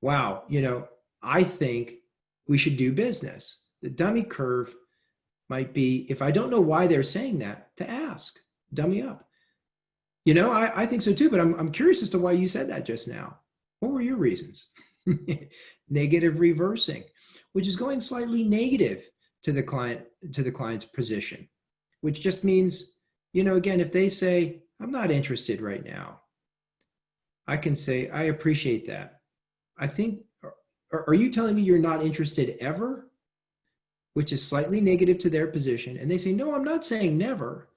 wow, I think we should do business. The dummy curve might be, if I don't know why they're saying that, to ask, dummy up. I think so too, but I'm curious as to why you said that just now. What were your reasons? Negative reversing, which is going slightly negative to the client's position, which just means, again, if they say, I'm not interested right now, I can say, I appreciate that. I think, are you telling me you're not interested ever? Which is slightly negative to their position. And they say, no, I'm not saying never.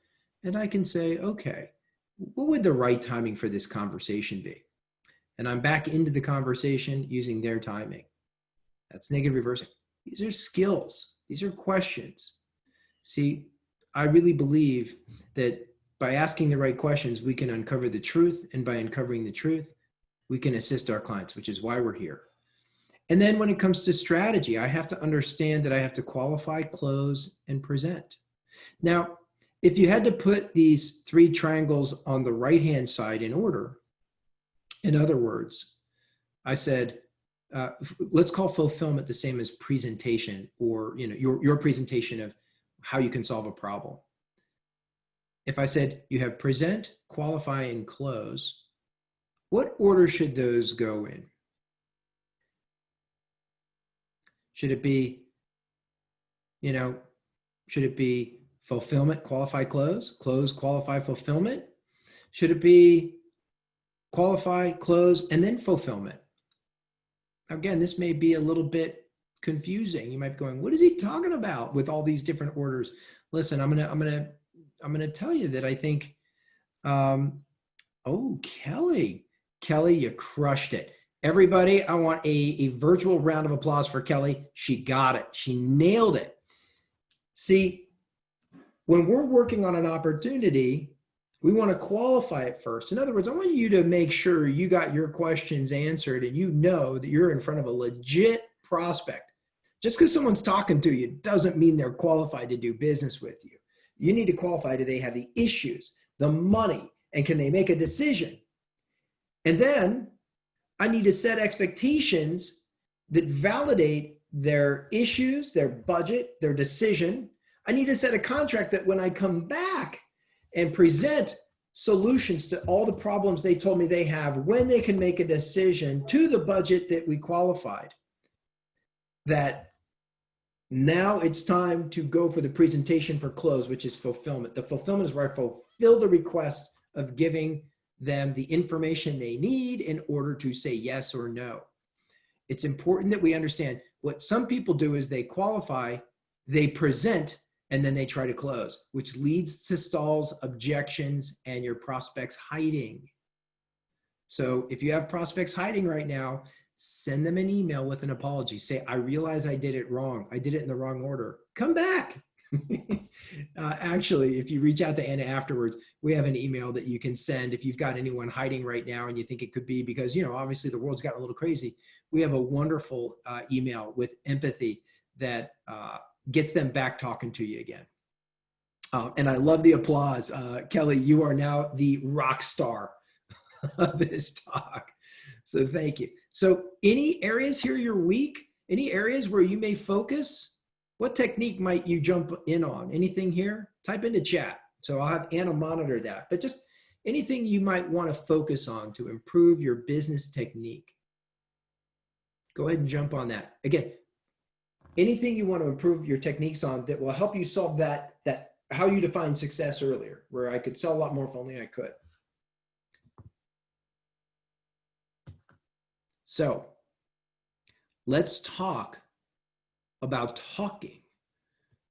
And I can say, okay, what would the right timing for this conversation be? And I'm back into the conversation using their timing. That's negative reversing. These are skills. These are questions. See, I really believe that by asking the right questions, we can uncover the truth. And by uncovering the truth, we can assist our clients, which is why we're here. And then when it comes to strategy, I have to understand that I have to qualify, close, and present. Now, if you had to put these three triangles on the right-hand side in order, in other words, I said, let's call fulfillment the same as presentation, or your presentation of how you can solve a problem. If I said you have present, qualify, and close, what order should those go in? Should it be fulfillment, qualify, close, qualify, fulfillment? Should it be qualify, close, and then fulfillment? Again, this may be a little bit confusing. You might be going, what is he talking about with all these different orders? Listen, I'm gonna tell you that I think, Kelly, you crushed it. Everybody, I want a virtual round of applause for Kelly. She got it. She nailed it. See, when we're working on an opportunity, We want to qualify it first. In other words, I want you to make sure you got your questions answered and you know that you're in front of a legit prospect. Just because someone's talking to you doesn't mean they're qualified to do business with you. You need to qualify, do they have the issues, the money, and can they make a decision? And then I need to set expectations that validate their issues, their budget, their decision. I need to set a contract that when I come back and present solutions to all the problems they told me they have, when they can make a decision to the budget that we qualified, that now it's time to go for the presentation for close, which is fulfillment. The fulfillment is where I fulfill the request of giving them the information they need in order to say yes or no. It's important that we understand what some people do is they qualify, they present, and then they try to close, which leads to stalls, objections, and your prospects hiding. So if you have prospects hiding right now, send them an email with an apology. Say, I realize I did it wrong. I did it in the wrong order. Come back. Actually, if you reach out to Anna afterwards, we have an email that you can send if you've got anyone hiding right now and you think it could be because, obviously the world's gotten a little crazy. We have a wonderful email with empathy that gets them back talking to you again. And I love the applause. Kelly, you are now the rock star of this talk. So thank you. So any areas here you're weak? Any areas where you may focus? What technique might you jump in on? Anything here? Type into chat. So I'll have Anna monitor that. But just anything you might want to focus on to improve your business technique. Go ahead and jump on that. Again, anything you want to improve your techniques on that will help you solve that how you define success earlier, where I could sell a lot more if only I could. So let's talk about talking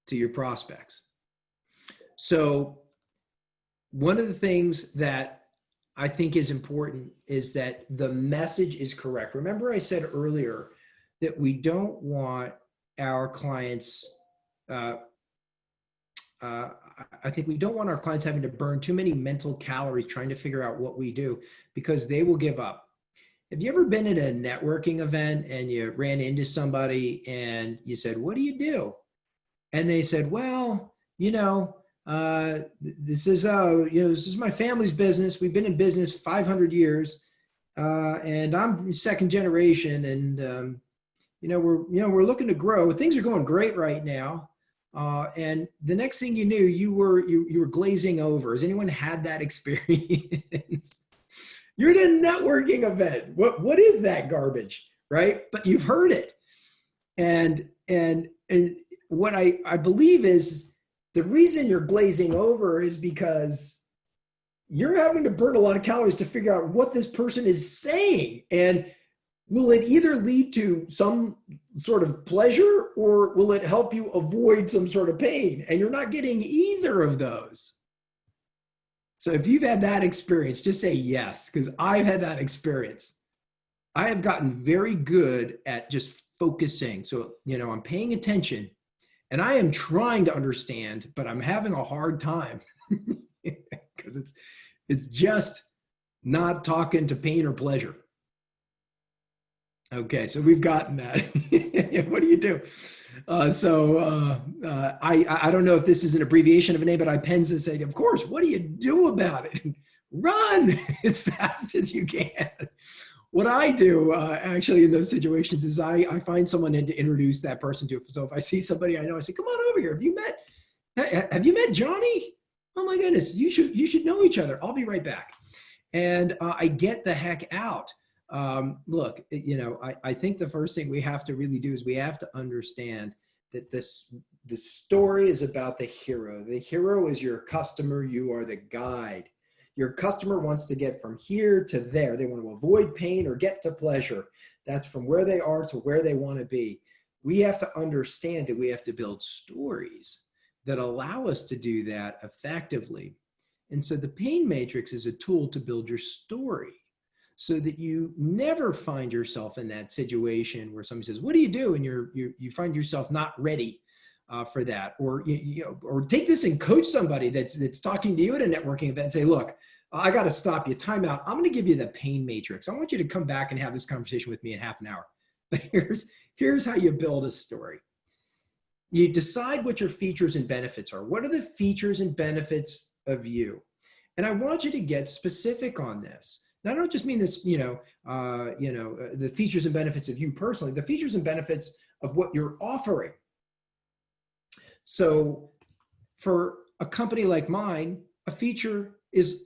to your prospects. So one of the things that I think is important is that the message is correct. Remember I said earlier that we don't want our clients, I think we don't want our clients having to burn too many mental calories trying to figure out what we do because they will give up. Have you ever been at a networking event and you ran into somebody and you said, what do you do? And they said, well, this is my family's business. We've been in business 500 years, and I'm second generation, and we're looking to grow. Things are going great right now, and the next thing you knew, you were glazing over. Has anyone had that experience? You're at a networking event. What is that garbage, right? But you've heard it, and what I believe is the reason you're glazing over is because you're having to burn a lot of calories to figure out what this person is saying. And will it either lead to some sort of pleasure or will it help you avoid some sort of pain? And you're not getting either of those. So if you've had that experience, just say yes, because I've had that experience. I have gotten very good at just focusing. So, I'm paying attention and I am trying to understand, but I'm having a hard time because it's just not talking to pain or pleasure. Okay, so we've gotten that. What do you do? I don't know if this is an abbreviation of a name, but I pens and say, of course, what do you do about it? Run as fast as you can. What I do actually in those situations is I find someone to introduce that person to. So if I see somebody I know, I say, come on over here. Have you met Johnny? Oh my goodness, you should know each other. I'll be right back. And I get the heck out. Look, I think the first thing we have to really do is we have to understand that the story is about the hero. The hero is your customer. You are the guide. Your customer wants to get from here to there. They want to avoid pain or get to pleasure. That's from where they are to where they want to be. We have to understand that we have to build stories that allow us to do that effectively. And so the pain matrix is a tool to build your story, so that you never find yourself in that situation where somebody says, what do you do? And you find yourself not ready for that, or or take this and coach somebody that's talking to you at a networking event and say, look, I got to stop you. Time out. I'm going to give you the pain matrix. I want you to come back and have this conversation with me in half an hour. But here's how you build a story. You decide what your features and benefits are. What are the features and benefits of you? And I want you to get specific on this. Now, I don't just mean this, the features and benefits of you personally, the features and benefits of what you're offering. So for a company like mine, a feature is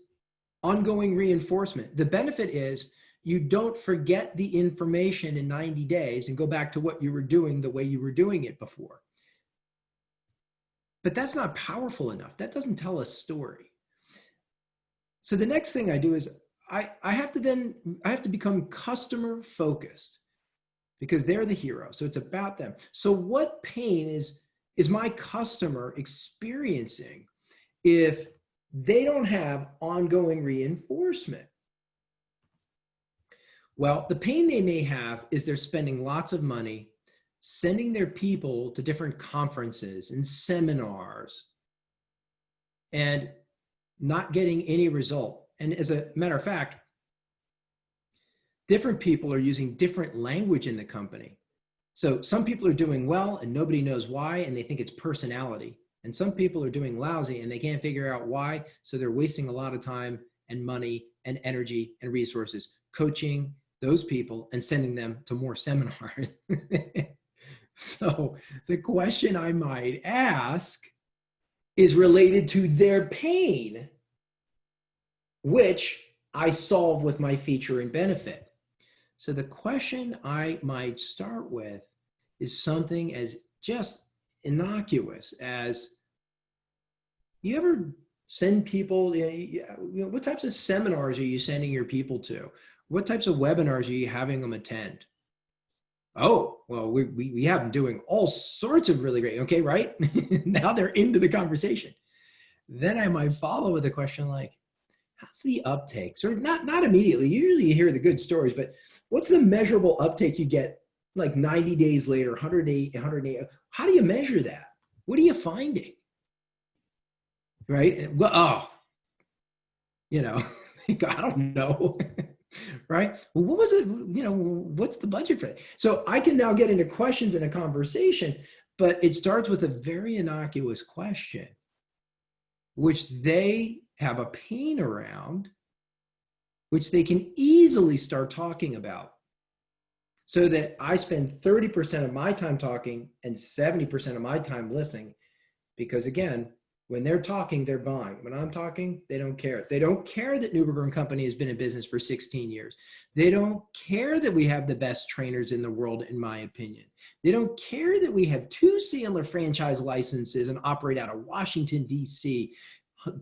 ongoing reinforcement. The benefit is you don't forget the information in 90 days and go back to what you were doing the way you were doing it before. But that's not powerful enough. That doesn't tell a story. So the next thing I do is I have to become customer focused because they're the hero. So it's about them. So what pain is my customer experiencing if they don't have ongoing reinforcement? Well, the pain they may have is they're spending lots of money sending their people to different conferences and seminars and not getting any result. And as a matter of fact, different people are using different language in the company. So some people are doing well and nobody knows why, and they think it's personality. And some people are doing lousy and they can't figure out why. So they're wasting a lot of time and money and energy and resources coaching those people and sending them to more seminars. So the question I might ask is related to their pain, which I solve with my feature and benefit. So the question I might start with is something as just innocuous as, you ever send people, what types of seminars are you sending your people to? What types of webinars are you having them attend? Oh, well, we have them doing all sorts of really great, okay, right? Now they're into the conversation. Then I might follow with a question like, how's the uptake? Sort of not immediately. Usually you hear the good stories, but what's the measurable uptake you get like 90 days later, 108? How do you measure that? What are you finding? Right? Well, I don't know. Right? Well, what was it? What's the budget for it? So I can now get into questions in a conversation, but it starts with a very innocuous question, which they have a pain around, which they can easily start talking about. So that I spend 30% of my time talking and 70% of my time listening, because again, when they're talking, they're buying. When I'm talking, they don't care. They don't care that Neuberger Company has been in business for 16 years. They don't care that we have the best trainers in the world, in my opinion. They don't care that we have 2 Sandler franchise licenses and operate out of Washington, D.C.,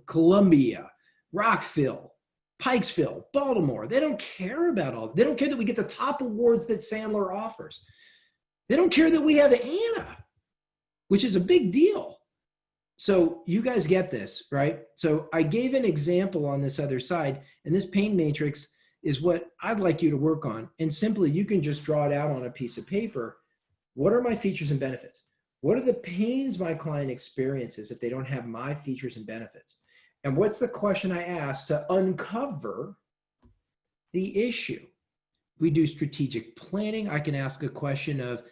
Columbia, Rockville, Pikesville, Baltimore. They don't care about all. They don't care that we get the top awards that Sandler offers. They don't care that we have Anna, which is a big deal. So you guys get this, right? So I gave an example on this other side, and this pain matrix is what I'd like you to work on. And simply, you can just draw it out on a piece of paper. What are my features and benefits? What are the pains my client experiences if they don't have my features and benefits? And what's the question I ask to uncover the issue? We do strategic planning. I can ask a question of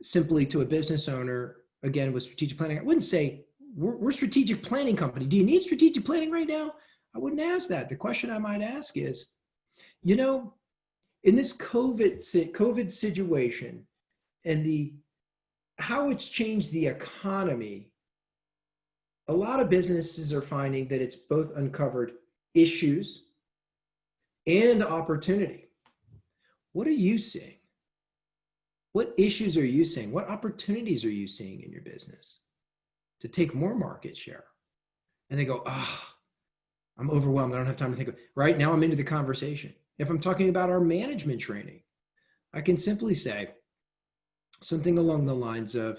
simply to a business owner, again, with strategic planning. I wouldn't say, we're a strategic planning company. Do you need strategic planning right now? I wouldn't ask that. The question I might ask is, in this COVID situation and how it's changed the economy, a lot of businesses are finding that it's both uncovered issues and opportunity. What are you seeing? What issues are you seeing? What opportunities are you seeing in your business to take more market share? And they go, I'm overwhelmed. I don't have time to think of it. Right now I'm into the conversation. If I'm talking about our management training, I can simply say something along the lines of,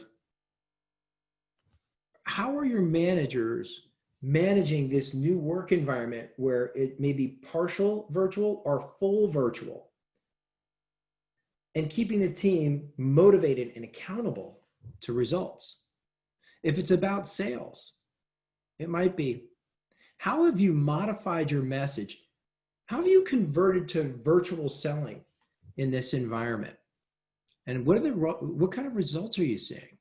how are your managers managing this new work environment where it may be partial virtual or full virtual, and keeping the team motivated and accountable to results? If it's about sales, it might be, how have you modified your message? How have you converted to virtual selling in this environment? And what kind of results are you seeing?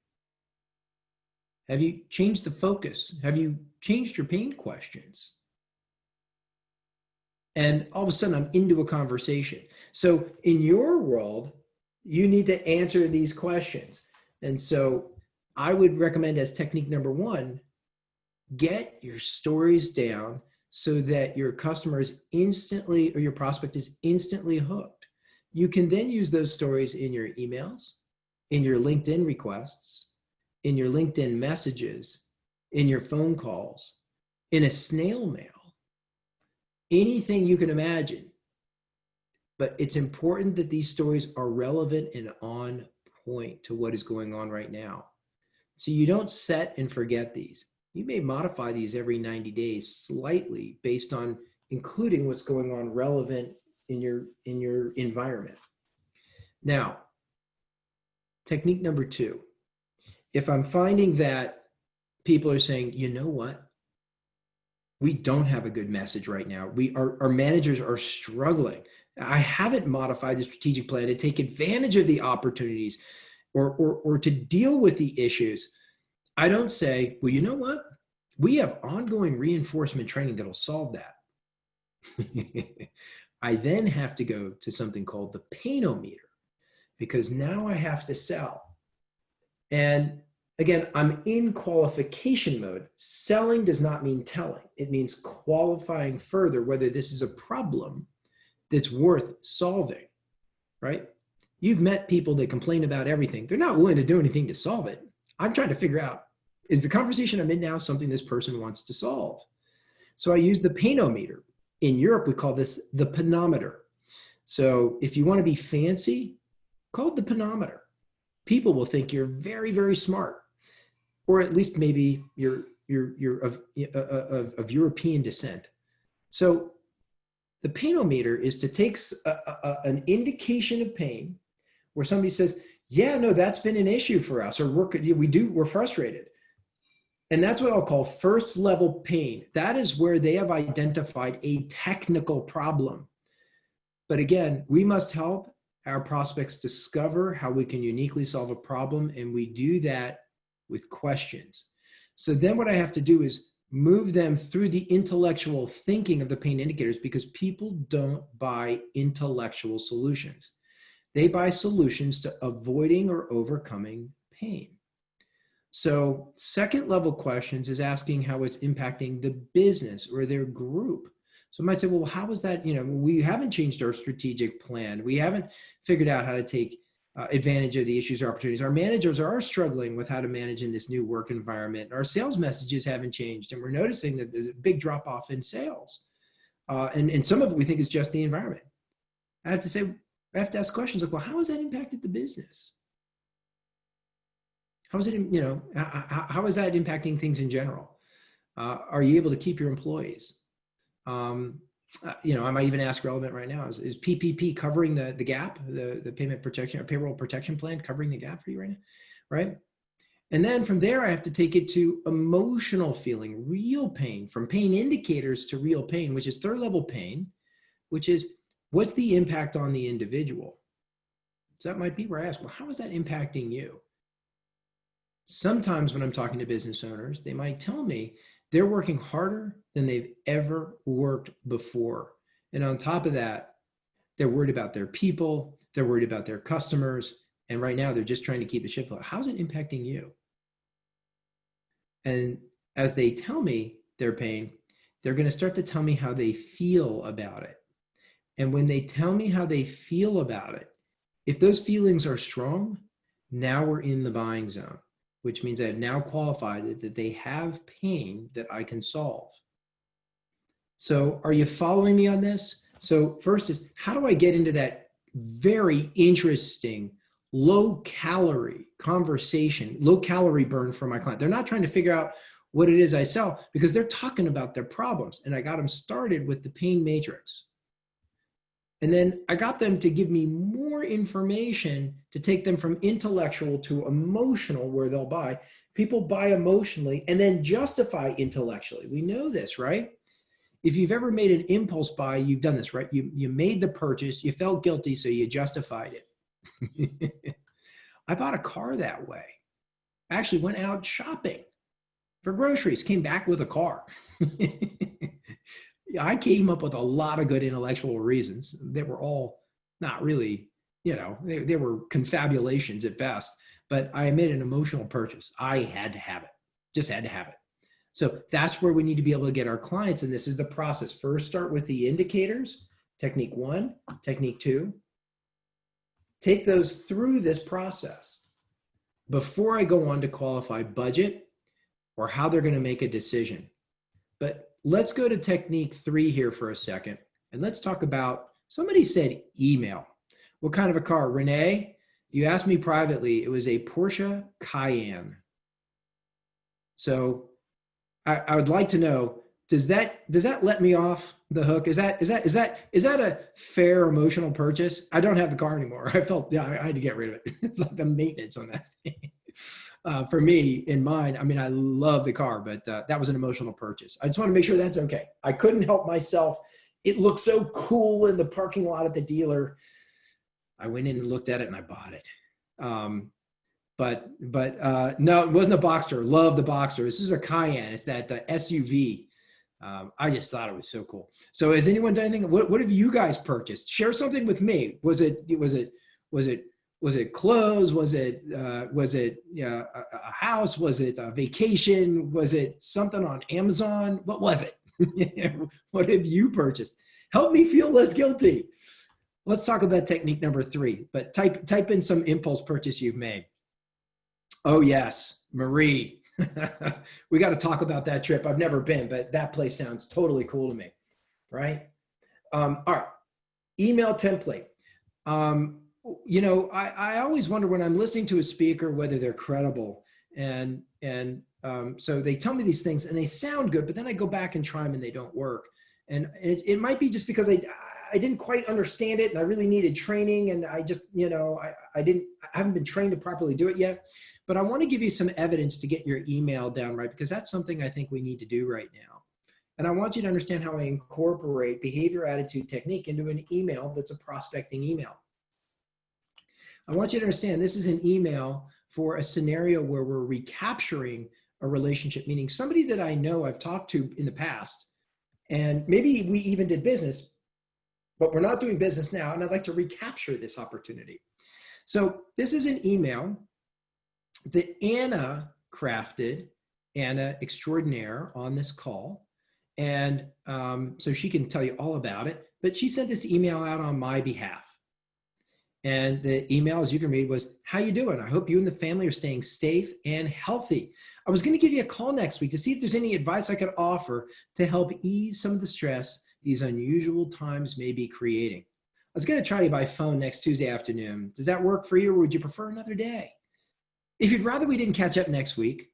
Have you changed the focus? Have you changed your pain questions? And all of a sudden I'm into a conversation. So in your world, you need to answer these questions. And so I would recommend, as technique number one, get your stories down so that your customer is instantly, or your prospect is instantly hooked. You can then use those stories in your emails, in your LinkedIn requests, in your LinkedIn messages, in your phone calls, in a snail mail, anything you can imagine. But it's important that these stories are relevant and on point to what is going on right now. So you don't set and forget these. You may modify these every 90 days slightly based on including what's going on relevant in your environment. Now, technique number two, if I'm finding that people are saying, you know what, we don't have a good message right now. Our managers are struggling. I haven't modified the strategic plan to take advantage of the opportunities or to deal with the issues. I don't say, well, you know what? We have ongoing reinforcement training that'll solve that. I then have to go to something called the painometer, because now I have to sell. And again, I'm in qualification mode. Selling does not mean telling. It means qualifying further whether this is a problem that's worth solving, right? You've met people that complain about everything. They're not willing to do anything to solve it. I'm trying to figure out, is the conversation I'm in now something this person wants to solve? So I use the painometer. In Europe, we call this the panometer. So if you want to be fancy, call it the panometer. People will think you're very, very smart, or at least maybe you're of European descent. So the painometer is to take an indication of pain where somebody says, yeah, no, that's been an issue for us, or we're frustrated. And that's what I'll call first level pain. That is where they have identified a technical problem. But again, we must help our prospects discover how we can uniquely solve a problem, and we do that with questions. So then what I have to do is move them through the intellectual thinking of the pain indicators, because people don't buy intellectual solutions. They buy solutions to avoiding or overcoming pain. So second level questions is asking how it's impacting the business or their group. So I might say, well, how is that, we haven't changed our strategic plan. We haven't figured out how to take advantage of the issues or opportunities. Our managers are struggling with how to manage in this new work environment. Our sales messages haven't changed, and we're noticing that there's a big drop off in sales. And some of it we think is just the environment. I have to ask questions like, well, how has that impacted the business? How is it, how is that impacting things in general? Are you able to keep your employees? I might even ask relevant right now, is PPP covering the gap, the payment protection or payroll protection plan covering the gap for you right now, right? And then from there, I have to take it to emotional feeling, real pain, from pain indicators to real pain, which is third level pain, which is what's the impact on the individual? So that might be where I ask, well, how is that impacting you? Sometimes when I'm talking to business owners, they might tell me they're working harder than they've ever worked before. And on top of that, they're worried about their people, they're worried about their customers, and right now they're just trying to keep a ship afloat. How's it impacting you? And as they tell me their pain, they're going to start to tell me how they feel about it. And when they tell me how they feel about it, if those feelings are strong, now we're in the buying zone, which means I've now qualified that they have pain that I can solve. So are you following me on this? So first is, how do I get into that very interesting low calorie conversation, low calorie burn for my client? They're not trying to figure out what it is I sell, because they're talking about their problems. And I got them started with the pain matrix. And then I got them to give me more information to take them from intellectual to emotional, where they'll buy. People buy emotionally and then justify intellectually. We know this, right? If you've ever made an impulse buy, you've done this, right? You made the purchase, you felt guilty, so you justified it. I bought a car that way. I actually went out shopping for groceries, came back with a car. I came up with a lot of good intellectual reasons that were all not really, they were confabulations at best, but I made an emotional purchase. I had to have it, just had to have it. So that's where we need to be able to get our clients, and this is the process. First, start with the indicators, technique 1, technique 2. Take those through this process before I go on to qualify budget or how they're going to make a decision. But let's go to technique 3 here for a second, and let's talk about, somebody said email. What kind of a car? Renee, you asked me privately, it was a Porsche Cayenne. So I would like to know, does that let me off the hook? Is that a fair emotional purchase? I don't have the car anymore. I had to get rid of it. It's like the maintenance on that thing. For me, in mine, I mean, I love the car, but that was an emotional purchase. I just want to make sure that's okay. I couldn't help myself. It looked so cool in the parking lot at the dealer. I went in and looked at it and I bought it. But no, it wasn't a Boxster. Love the Boxster. This is a Cayenne. It's that SUV. I just thought it was so cool. So has anyone done anything? What have you guys purchased? Share something with me. Was it clothes? Was it a house? Was it a vacation? Was it something on Amazon? What was it? What have you purchased? Help me feel less guilty. Let's talk about technique number 3, but type in some impulse purchase you've made. Oh yes, Marie. We got to talk about that trip. I've never been, but that place sounds totally cool to me, right? All right, email template. I always wonder when I'm listening to a speaker whether they're credible, and so they tell me these things and they sound good, but then I go back and try them and they don't work. And it might be just because I didn't quite understand it and I really needed training, and I just I haven't been trained to properly do it yet. But I want to give you some evidence to get your email down right, because that's something I think we need to do right now. And I want you to understand how I incorporate behavior, attitude, technique into an email that's a prospecting email. I want you to understand this is an email for a scenario where we're recapturing a relationship, meaning somebody that I know I've talked to in the past, and maybe we even did business, but we're not doing business now, and I'd like to recapture this opportunity. So this is an email that Anna crafted, Anna extraordinaire, on this call. And so she can tell you all about it, but she sent this email out on my behalf. And the email, as you can read, was, how you doing? I hope you and the family are staying safe and healthy. I was going to give you a call next week to see if there's any advice I could offer to help ease some of the stress these unusual times may be creating. I was going to try you by phone next Tuesday afternoon. Does that work for you, or would you prefer another day? If you'd rather we didn't catch up next week,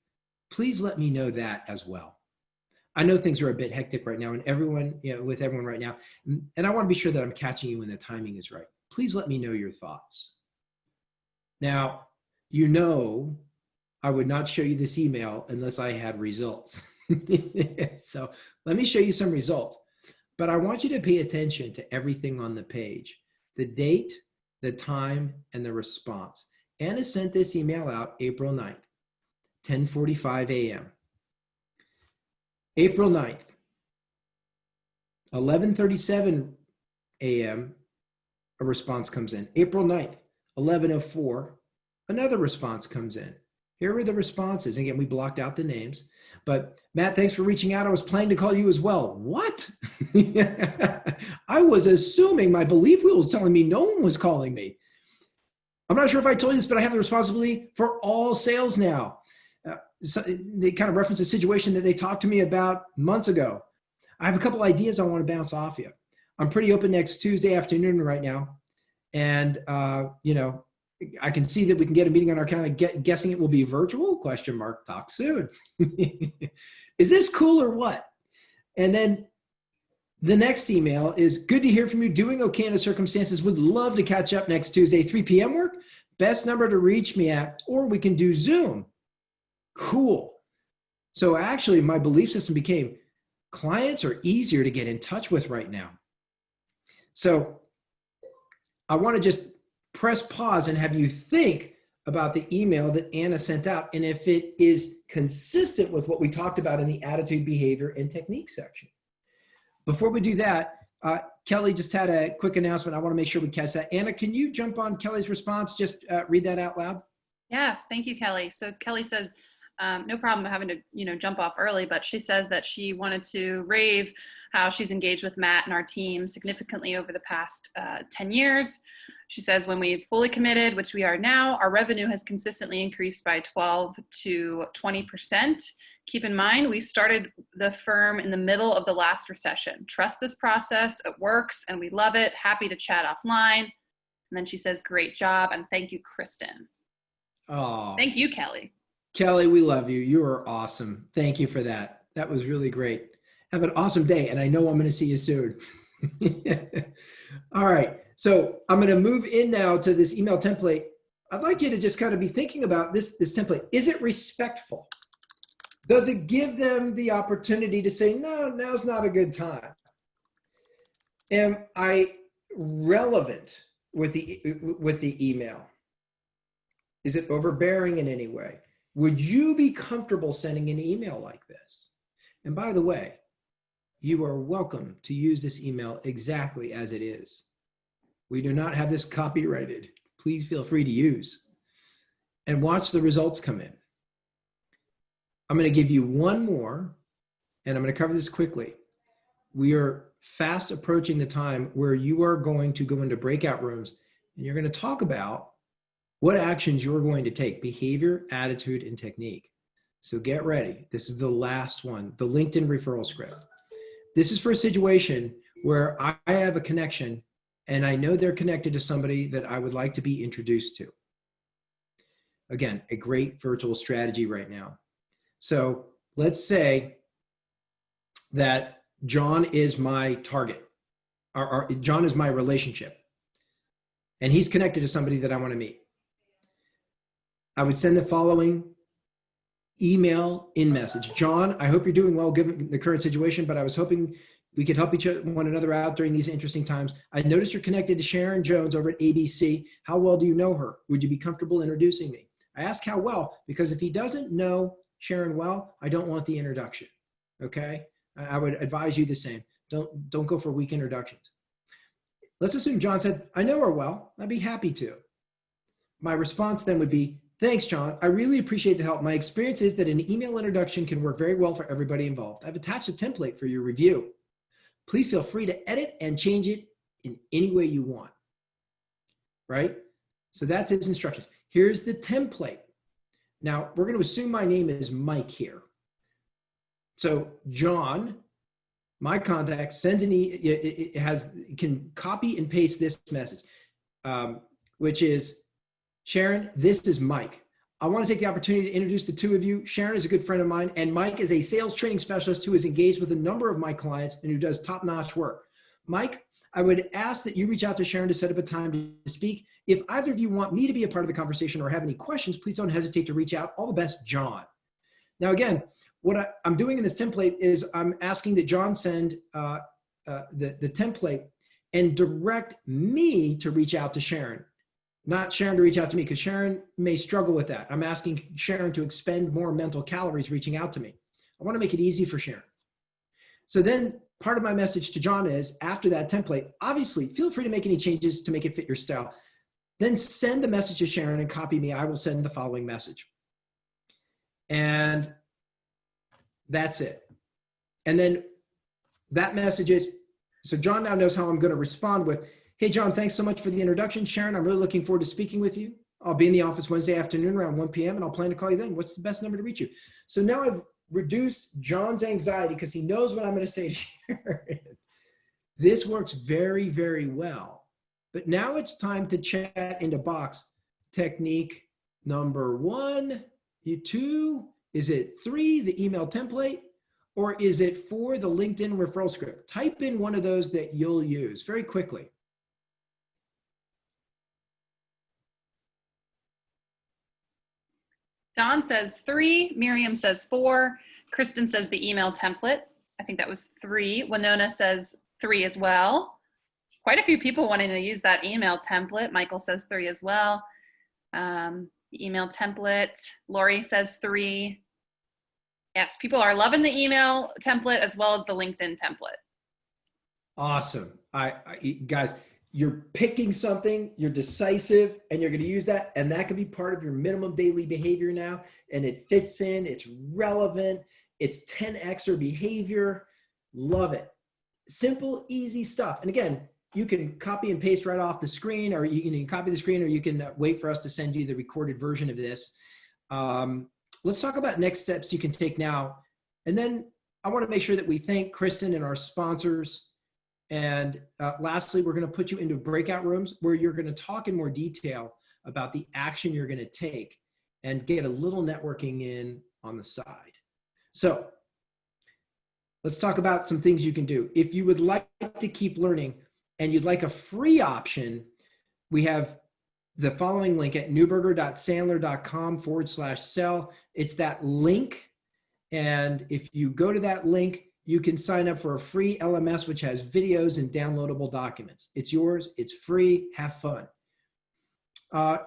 please let me know that as well. I know things are a bit hectic right now, and with everyone right now, and I want to be sure that I'm catching you when the timing is right. Please let me know your thoughts. Now, I would not show you this email unless I had results. So let me show you some results. But I want you to pay attention to everything on the page: the date, the time, and the response. Anna sent this email out April 9th, 10:45 a.m. April 9th, 11:37 a.m., a response comes in. April 9th, 11:04, another response comes in. Here are the responses. Again, we blocked out the names. But Matt, thanks for reaching out. I was planning to call you as well. What? I was assuming, my belief wheel was telling me no one was calling me. I'm not sure if I told you this, but I have the responsibility for all sales now. So they kind of reference a situation that they talked to me about months ago. I have a couple ideas I want to bounce off you. I'm pretty open next Tuesday afternoon right now. And, I can see that we can get a meeting on our calendar. Guessing it will be virtual? ? Talk soon. Is this cool or what? And then The next email is, good to hear from you. Doing okay in the circumstances. Would love to catch up next Tuesday, 3 p.m. work. Best number to reach me at, or we can do Zoom. Cool. So actually, my belief system became clients are easier to get in touch with right now. So I want to just press pause and have you think about the email that Anna sent out, and if it is consistent with what we talked about in the attitude, behavior, and technique section. Before we do that, Kelly just had a quick announcement. I want to make sure we catch that. Anna, can you jump on Kelly's response? Just read that out loud. Yes, thank you, Kelly. So Kelly says, no problem having to, jump off early, but she says that she wanted to rave how she's engaged with Matt and our team significantly over the past 10 years. She says when we've fully committed, which we are now, our revenue has consistently increased by 12 to 20%. Keep in mind, we started the firm in the middle of the last recession. Trust this process, it works, and we love it. Happy to chat offline. And then she says, great job, and thank you, Kristen. Oh, thank you, Kelly. Kelly, we love you. You are awesome. Thank you for that. That was really great. Have an awesome day, and I know I'm going to see you soon. All right, so I'm going to move in now to this email template. I'd like you to just kind of be thinking about this template. Is it respectful? Does it give them the opportunity to say, no, now's not a good time? Am I relevant with the email? Is it overbearing in any way? Would you be comfortable sending an email like this? And by the way, you are welcome to use this email exactly as it is. We do not have this copyrighted. Please feel free to use. And watch the results come in. I'm going to give you one more, and I'm going to cover this quickly. We are fast approaching the time where you are going to go into breakout rooms, and you're going to talk about what actions you're going to take: behavior, attitude, and technique. So get ready. This is the last one, the LinkedIn referral script. This is for a situation where I have a connection and I know they're connected to somebody that I would like to be introduced to. Again, a great virtual strategy right now. So let's say that John is my target, or John is my relationship, and he's connected to somebody that I want to meet. I would send the following email in message. John, I hope you're doing well given the current situation, but I was hoping we could help one another out during these interesting times. I noticed you're connected to Sharon Jones over at ABC. How well do you know her? Would you be comfortable introducing me? I ask how well, because if he doesn't know Sharon well, I don't want the introduction, okay? I would advise you the same. Don't go for weak introductions. Let's assume John said, I know her well, I'd be happy to. My response then would be, thanks, John. I really appreciate the help. My experience is that an email introduction can work very well for everybody involved. I've attached a template for your review. Please feel free to edit and change it in any way you want, right? So that's his instructions. Here's the template. Now, we're going to assume my name is Mike here. So John, my contact, sends can copy and paste this message, which is, Sharon, this is Mike. I want to take the opportunity to introduce the two of you. Sharon is a good friend of mine, and Mike is a sales training specialist who is engaged with a number of my clients and who does top-notch work. Mike, I would ask that you reach out to Sharon to set up a time to speak. If either of you want me to be a part of the conversation or have any questions, please don't hesitate to reach out. All the best, John. Now, again, what I'm doing in this template is I'm asking that John send the template and direct me to reach out to Sharon. Not Sharon to reach out to me, because Sharon may struggle with that. I'm asking Sharon to expend more mental calories reaching out to me. I want to make it easy for Sharon. So then part of my message to John is, after that template, obviously feel free to make any changes to make it fit your style. Then send the message to Sharon and copy me. I will send the following message. And that's it. And then that message is, so John now knows how I'm going to respond with, hey, John, thanks so much for the introduction. Sharon, I'm really looking forward to speaking with you. I'll be in the office Wednesday afternoon around 1 p.m. and I'll plan to call you then. What's the best number to reach you? So now I've reduced John's anxiety because he knows what I'm going to say to Sharon. This works very, very well. But now it's time to chat into box. Technique number 1, 2, is it 3, the email template? or is it for the LinkedIn referral script? Type in one of those that you'll use very quickly. Don says 3, Miriam says 4, Kristen says the email template. I think that was 3. Winona says 3 as well. Quite a few people wanting to use that email template. Michael says 3 as well. The email template. Lori says 3. Yes, people are loving the email template as well as the LinkedIn template. Awesome. Guys, you're picking something, you're decisive, and you're going to use that. And that can be part of your minimum daily behavior now. And it fits in, it's relevant, it's 10x your behavior. Love it. Simple, easy stuff. And again, you can copy and paste right off the screen, or you can copy the screen, or you can wait for us to send you the recorded version of this. Let's talk about next steps you can take now. And then I want to make sure that we thank Kristen and our sponsors. And lastly, we're going to put you into breakout rooms where you're going to talk in more detail about the action you're going to take and get a little networking in on the side. So let's talk about some things you can do. If you would like to keep learning and you'd like a free option, we have the following link at neuberger.sandler.com/sell. It's that link. And if you go to that link, you can sign up for a free LMS, which has videos and downloadable documents. It's yours. It's free. Have fun.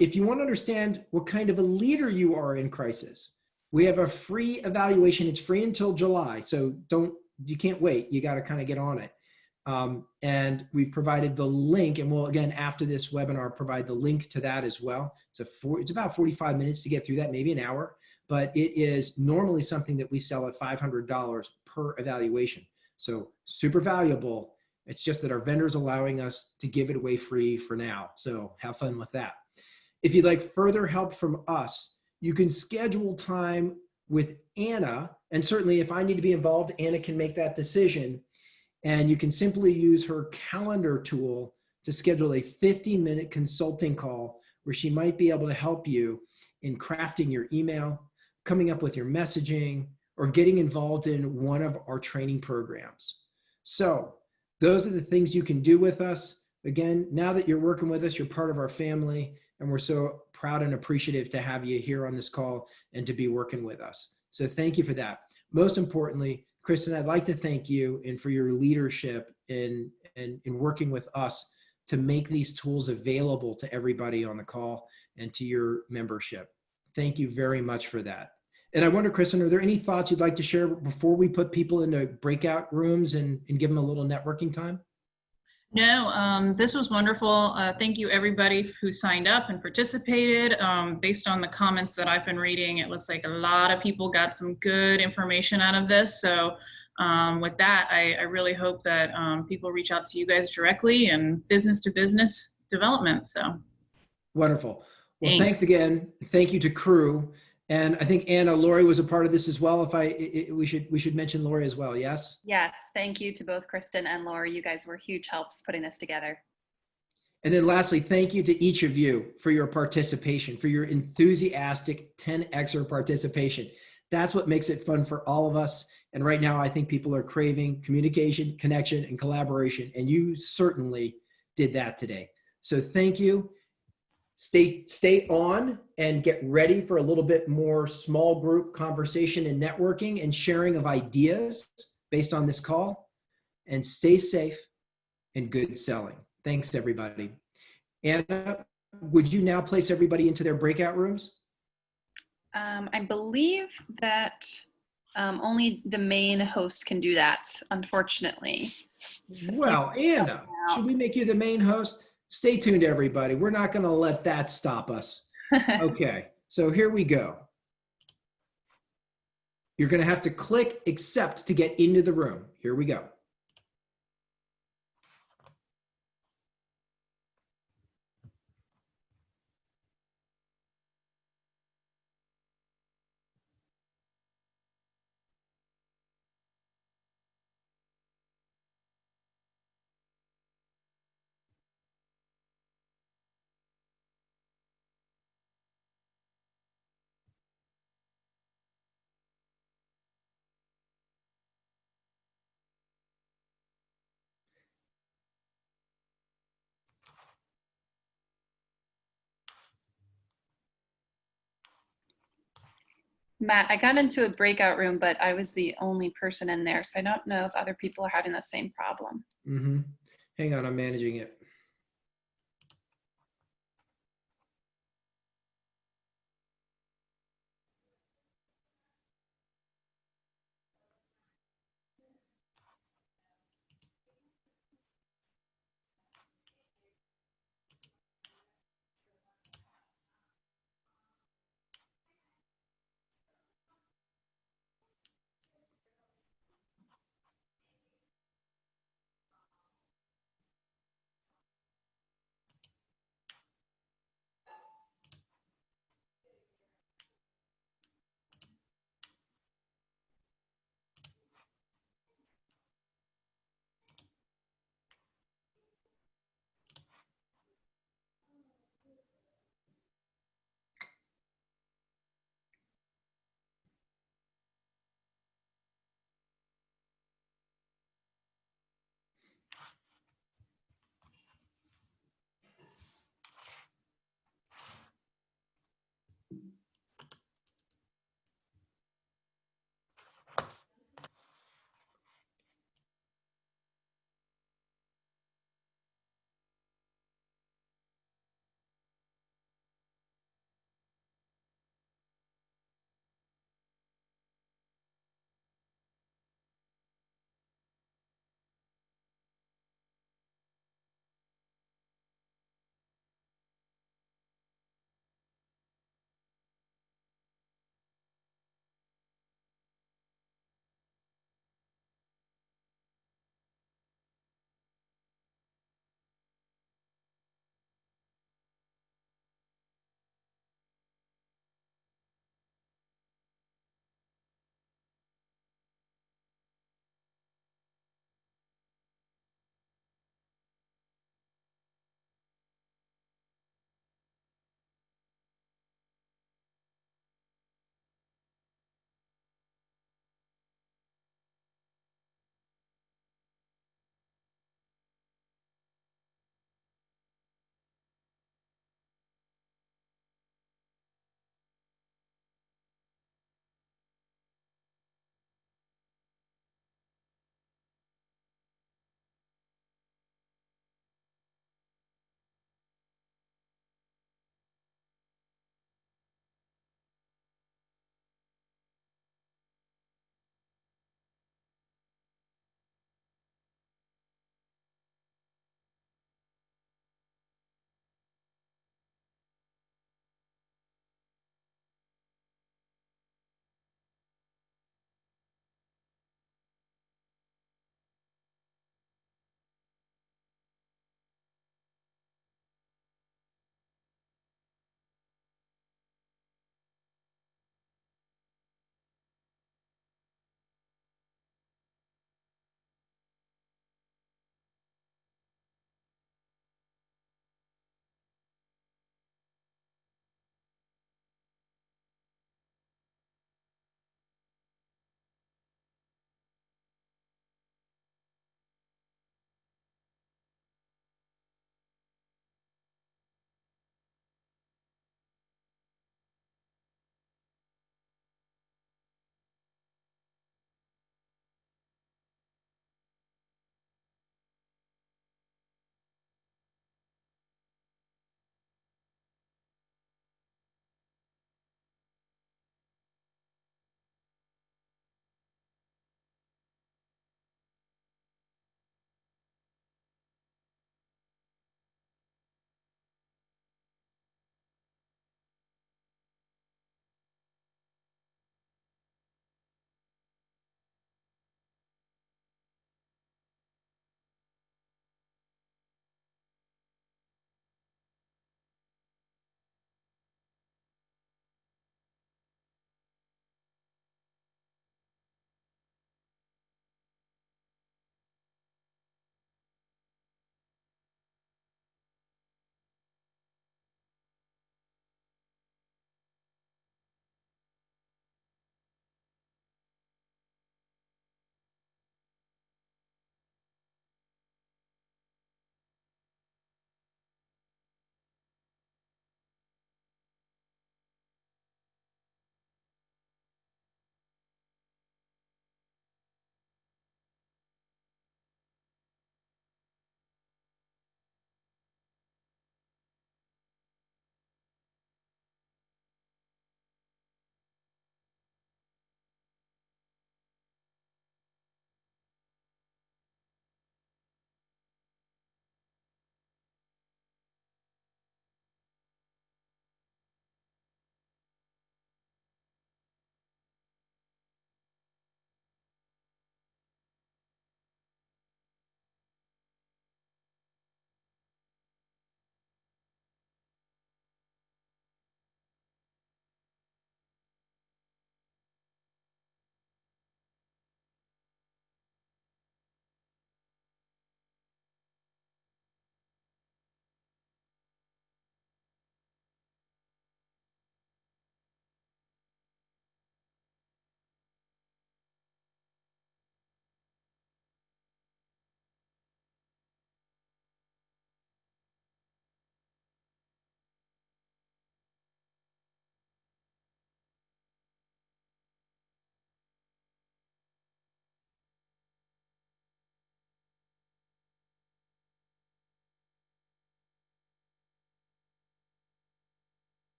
If you want to understand what kind of a leader you are in crisis, we have a free evaluation. It's free until July. So you can't wait. You got to kind of get on it. And we've provided the link, and we'll, again, after this webinar, provide the link to that as well. It's about 45 minutes to get through that, maybe an hour, but it is normally something that we sell at $500 per evaluation. So super valuable. It's just that our vendor's allowing us to give it away free for now. So have fun with that. If you'd like further help from us, you can schedule time with Anna. And certainly if I need to be involved, Anna can make that decision. And you can simply use her calendar tool to schedule a 15-minute consulting call where she might be able to help you in crafting your email, coming up with your messaging, or getting involved in one of our training programs. So those are the things you can do with us. Again, now that you're working with us, you're part of our family, and we're so proud and appreciative to have you here on this call and to be working with us. So thank you for that. Most importantly, Kristen, I'd like to thank you and for your leadership in working with us to make these tools available to everybody on the call and to your membership. Thank you very much for that. And I wonder, Kristen, are there any thoughts you'd like to share before we put people into breakout rooms and give them a little networking time? No, this was wonderful. Thank you everybody who signed up and participated. Based on the comments that I've been reading, it looks like a lot of people got some good information out of this. So with that, I really hope that people reach out to you guys directly and business to business development. So wonderful. Well, thanks again. Thank you to Crew. And I think Anna, Lori was a part of this as well. We should mention Lori as well. Yes. Yes. Thank you to both Kristen and Lori. You guys were huge helps putting this together. And then lastly, thank you to each of you for your participation, for your enthusiastic 10Xer participation. That's what makes it fun for all of us. And right now, I think people are craving communication, connection, and collaboration. And you certainly did that today. So thank you. Stay on and get ready for a little bit more small group conversation and networking and sharing of ideas based on this call. And stay safe and good selling. Thanks, everybody. Anna, would you now place everybody into their breakout rooms? I believe that only the main host can do that, unfortunately. So well, Anna, should we make you the main host? Stay tuned, everybody. We're not going to let that stop us. Okay, so here we go. You're going to have to click accept to get into the room. Here we go. Matt, I got into a breakout room, but I was the only person in there. So I don't know if other people are having that same problem. Hang on, I'm managing it.